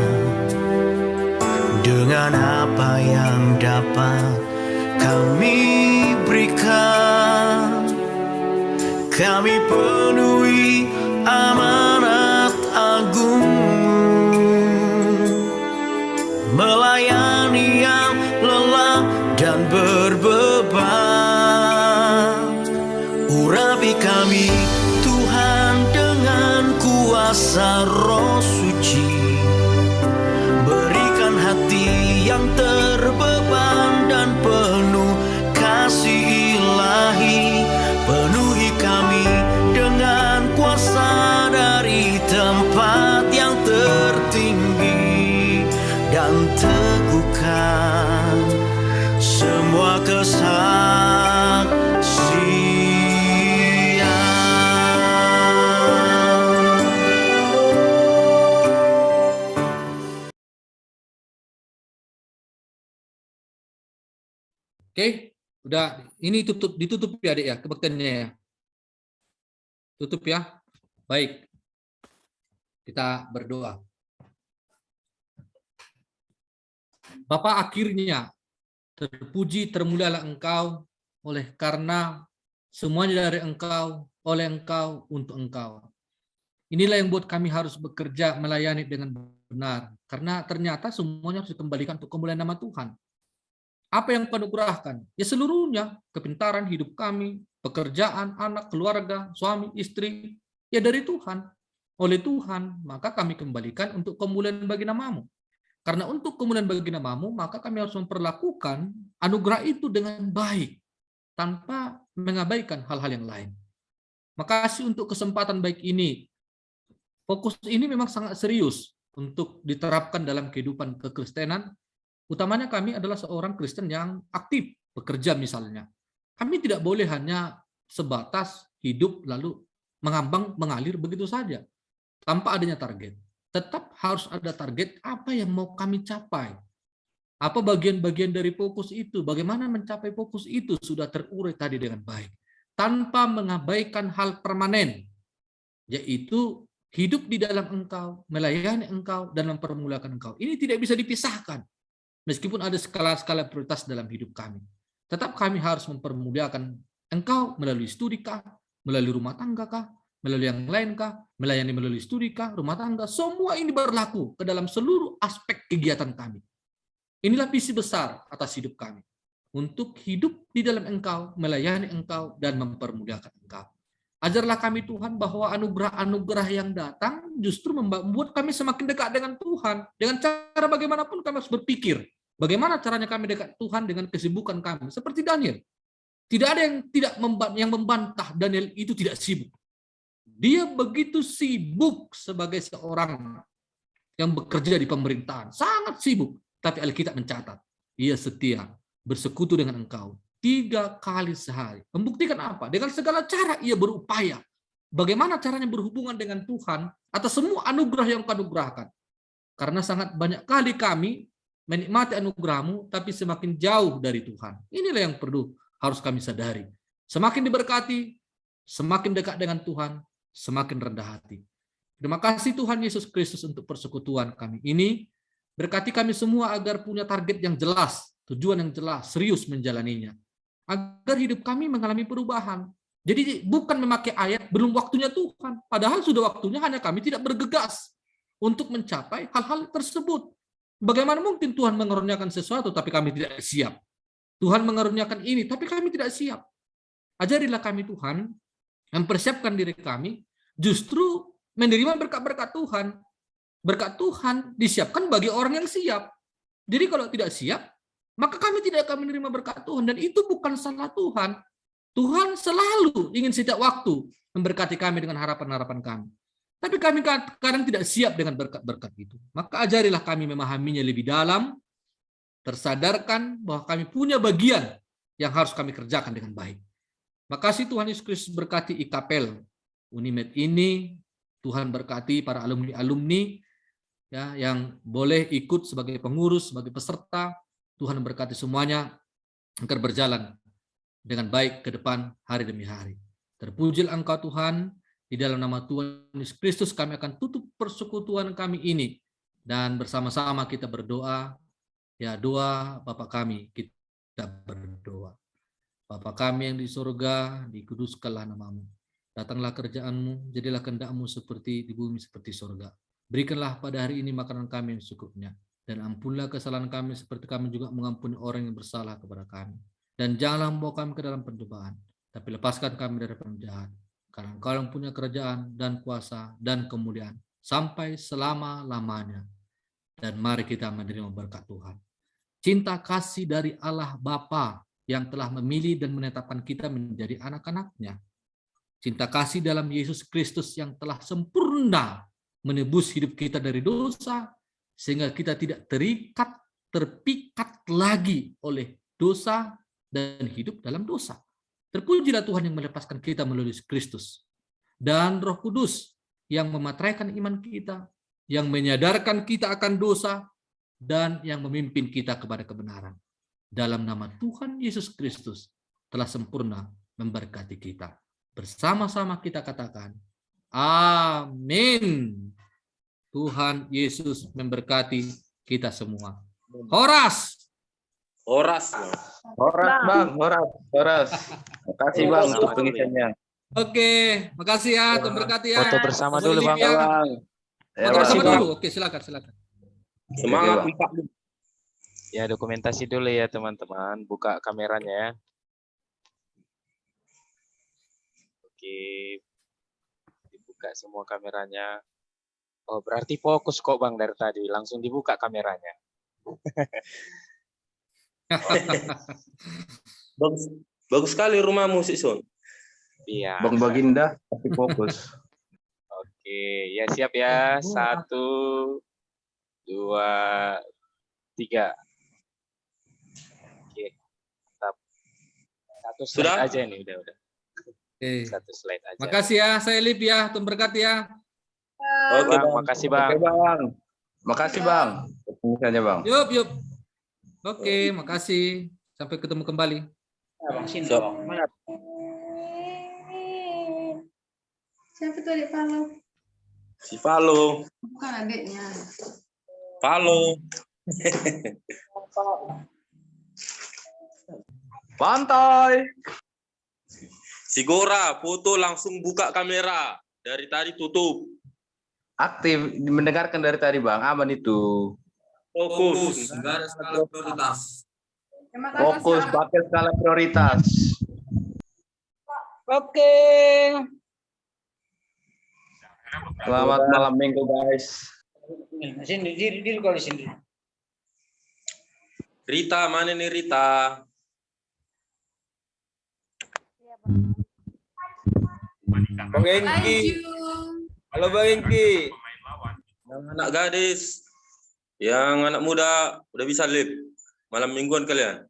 dengan apa yang dapat kami berikan. Kami penuhi amanat agung-Mu, melayani yang lelah dan berbeban. Urapi kami Tuhan dengan kuasa Roh Suci, berikan hati yang terbeban dan penuh kasih ilahi. Penuhi kami dengan kuasa dari tempat yang tertinggi, dan teguhkan semua kesaksian. Oke, udah ini ditutup ya Adik ya, kebaktiannya ya. Tutup ya. Baik. Kita berdoa. Bapa, akhirnya terpuji termulialah Engkau, oleh karena semuanya dari Engkau, oleh Engkau, untuk Engkau. Inilah yang buat kami harus bekerja melayani dengan benar, karena ternyata semuanya harus dikembalikan untuk kemuliaan nama Tuhan. Apa yang Kau anugerahkan? Ya seluruhnya, kepintaran hidup kami, pekerjaan, anak, keluarga, suami, istri, ya dari Tuhan. Oleh Tuhan, maka kami kembalikan untuk kemuliaan bagi nama-Mu. Karena untuk kemuliaan bagi nama-Mu, maka kami harus memperlakukan anugerah itu dengan baik, tanpa mengabaikan hal-hal yang lain. Makasih untuk kesempatan baik ini. Fokus ini memang sangat serius untuk diterapkan dalam kehidupan kekristenan. Utamanya kami adalah seorang Kristen yang aktif, bekerja misalnya. Kami tidak boleh hanya sebatas hidup lalu mengambang, mengalir begitu saja, tanpa adanya target. Tetap harus ada target apa yang mau kami capai. Apa bagian-bagian dari fokus itu, bagaimana mencapai fokus itu sudah terurai tadi dengan baik. Tanpa mengabaikan hal permanen, yaitu hidup di dalam Engkau, melayani Engkau, dan mempermuliakan Engkau. Ini tidak bisa dipisahkan. Meskipun ada skala-skala prioritas dalam hidup kami, tetap kami harus mempermuliakan Engkau melalui studi kah, melalui rumah tangga kah, melalui yang lain kah, melayani melalui studi kah, rumah tangga, semua ini berlaku ke dalam seluruh aspek kegiatan kami. Inilah visi besar atas hidup kami, untuk hidup di dalam Engkau, melayani Engkau, dan mempermuliakan Engkau. Ajarlah kami Tuhan bahwa anugerah-anugerah yang datang justru membuat kami semakin dekat dengan Tuhan. Dengan cara bagaimanapun kami harus berpikir, bagaimana caranya kami dekat Tuhan dengan kesibukan kami. Seperti Daniel. Tidak ada yang membantah Daniel itu tidak sibuk. Dia begitu sibuk sebagai seorang yang bekerja di pemerintahan. Sangat sibuk. Tapi Alkitab mencatat, ia setia bersekutu dengan Engkau 3 kali sehari. Membuktikan apa? Dengan segala cara ia berupaya. Bagaimana caranya berhubungan dengan Tuhan atas semua anugerah yang Kau anugerahkan. Karena sangat banyak kali kami menikmati anugerah-Mu, tapi semakin jauh dari Tuhan. Inilah yang harus kami sadari. Semakin diberkati, semakin dekat dengan Tuhan, semakin rendah hati. Terima kasih Tuhan Yesus Kristus untuk persekutuan kami ini. Berkati kami semua agar punya target yang jelas tujuan yang jelas, serius menjalaninya. Agar hidup kami mengalami perubahan. Jadi bukan memakai ayat belum waktunya Tuhan. Padahal sudah waktunya, hanya kami tidak bergegas untuk mencapai hal-hal tersebut. Bagaimana mungkin Tuhan mengaruniakan sesuatu tapi kami tidak siap? Tuhan mengaruniakan ini tapi kami tidak siap. Ajarilah kami Tuhan, mempersiapkan diri kami justru menerima berkat-berkat Tuhan. Berkat Tuhan disiapkan bagi orang yang siap. Jadi kalau tidak siap, maka kami tidak akan menerima berkat Tuhan. Dan itu bukan salah Tuhan. Tuhan selalu ingin setiap waktu memberkati kami dengan harapan-harapan kami. Tapi kami kadang tidak siap dengan berkat-berkat itu. Maka ajarilah kami memahaminya lebih dalam, tersadarkan bahwa kami punya bagian yang harus kami kerjakan dengan baik. Makasih Tuhan Yesus Kristus berkati IKAPEL Unimed ini. Tuhan berkati para alumni-alumni ya, yang boleh ikut sebagai pengurus, sebagai peserta. Tuhan berkati semuanya agar berjalan dengan baik ke depan hari demi hari. Terpujilah Engkau Tuhan, di dalam nama Tuhan Yesus Kristus kami akan tutup persekutuan kami ini. Dan bersama-sama kita berdoa, ya doa Bapa kami, kita berdoa. Bapa kami yang di surga, dikuduskanlah namamu. Datanglah kerjaanmu, jadilah kehendak-mu seperti di bumi seperti surga. Berikanlah pada hari ini makanan kami yang secukupnya. Dan ampunlah kesalahan kami seperti kami juga mengampuni orang yang bersalah kepada kami. Dan janganlah membawa kami ke dalam pencobaan, tapi lepaskan kami dari penjahat. Karena Engkau yang punya kerajaan dan kuasa dan kemuliaan sampai selama-lamanya. Dan mari kita menerima berkat Tuhan. Cinta kasih dari Allah Bapa yang telah memilih dan menetapkan kita menjadi anak-anak-Nya. Cinta kasih dalam Yesus Kristus yang telah sempurna menebus hidup kita dari dosa, sehingga kita tidak terpikat lagi oleh dosa dan hidup dalam dosa. Terpujilah Tuhan yang melepaskan kita melalui Kristus. Dan Roh Kudus yang memateraikan iman kita, yang menyadarkan kita akan dosa, dan yang memimpin kita kepada kebenaran. Dalam nama Tuhan Yesus Kristus telah sempurna memberkati kita. Bersama-sama kita katakan, amin. Tuhan Yesus memberkati kita semua. Horas. Horas. Horas Bang, horas. Makasih Bang untuk pengisiannya. Oke, makasih ya, Tuhan berkati ya. Foto bersama dulu Bang. Ya. Foto bersama Bang. dulu. Oke, silakan. Semangat Oke, Pak. Ya, dokumentasi dulu ya teman-teman. Buka kameranya ya. Oke. Dibuka semua kameranya. Oh, berarti fokus kok Bang dari tadi. Langsung dibuka kameranya. Bagus sekali rumahmu, Sison. Iya. Bang Baginda pasti fokus. Oke, ya siap ya. 1, 2, 3. Oke, mantap. Satu slide Sudah? aja nih, udah. Oke. Satu slide aja. Makasih ya, saya Lip ya, Tuhan berkati ya. Oke, Bang, Bang. makasih Bang. Oke Bang. Makasih Bang. Pengisiannya Bang. Yup. Oke, makasih. Sampai ketemu kembali. Siap. Siapa tuh adik Palo? Si Palo. Bukan adiknya. Palo. Pantai. Si Gora, foto langsung buka kamera. Dari tadi tutup. Aktif mendengarkan dari tadi Bang. Aman itu. Fokus. Enggak ada skala prioritas. Fokus pakai skala prioritas. Oke. Selamat malam Minggu guys. Sini diri kalau sini. Rita, mana nih Rita? Bang Engki. Halo Bang Engki. Yang anak gadis, yang anak muda udah bisa lip. Malam mingguan kalian.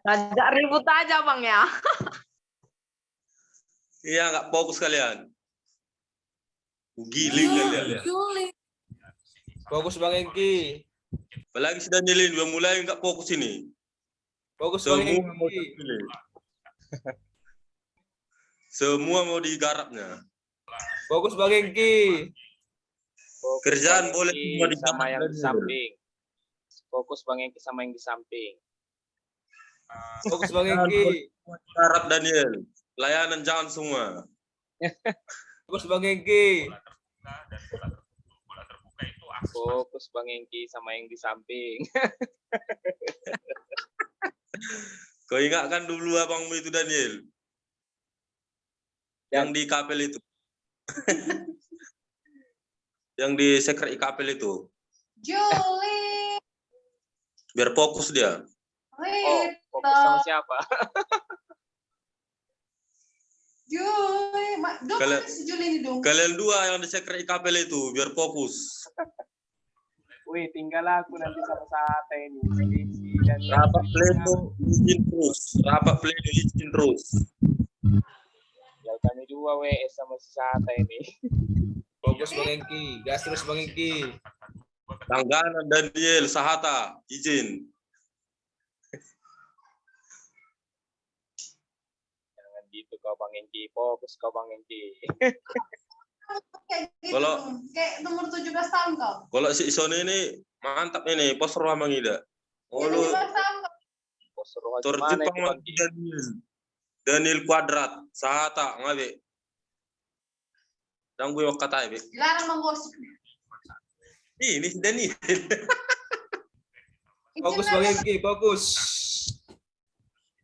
Ngajak ribut aja Bang ya. Iya, nggak fokus kalian. Giling kalian. Fokus Bang Engki. Apalagi si Danielin udah mulai nggak fokus ini. Fokus Bang Semua mau Engki. dipilih. Semua mau digarapnya. Fokus Bang Engki. Fokus Kerjaan Bang boleh Engki semua di sama yang di belakang. samping. Fokus Bang Engki sama yang di samping. Fokus Bang Engki. Syarat Daniel. Layanan jangan semua. Fokus Bang Engki. Fokus Bang Engki sama yang di samping. Kau ingatkan dulu abangmu itu Daniel. Yang di kapel itu. Yang di sekret kapel itu. Julie, Biar fokus dia. Oh, fokus sama siapa? Julie, dong Kalian- si Julie ini dong. Kalian dua yang di sekret kapel itu biar fokus. Wih, tinggal aku nanti sama Sate ini. Skripsi dan Rapat pleno izin terus. Rapat pleno izin terus. Ya kami dua WS sama si Sate ini. Fokus Bang Engki. Gas terus Bang Engki. Langganan Daniel Sahata izin. Jangan gitu kau Bang Engki. Fokus kau Bang Engki. Kayak gitu. Kalau- Kayak umur 17 tahun kau. Kalau si Sony ini mantap ini, pos Mang Ida. Oh Kayak lu 17 tahun kau. Bos suruh tur gimana itu Jepang Bang lagi Engki? Daniel. Daniel Kuadrat, Sahata ngabe. Dang gue kata be. Dilarang menggosip. Ini si Daniel. Fokus Bang Engki. Fokus.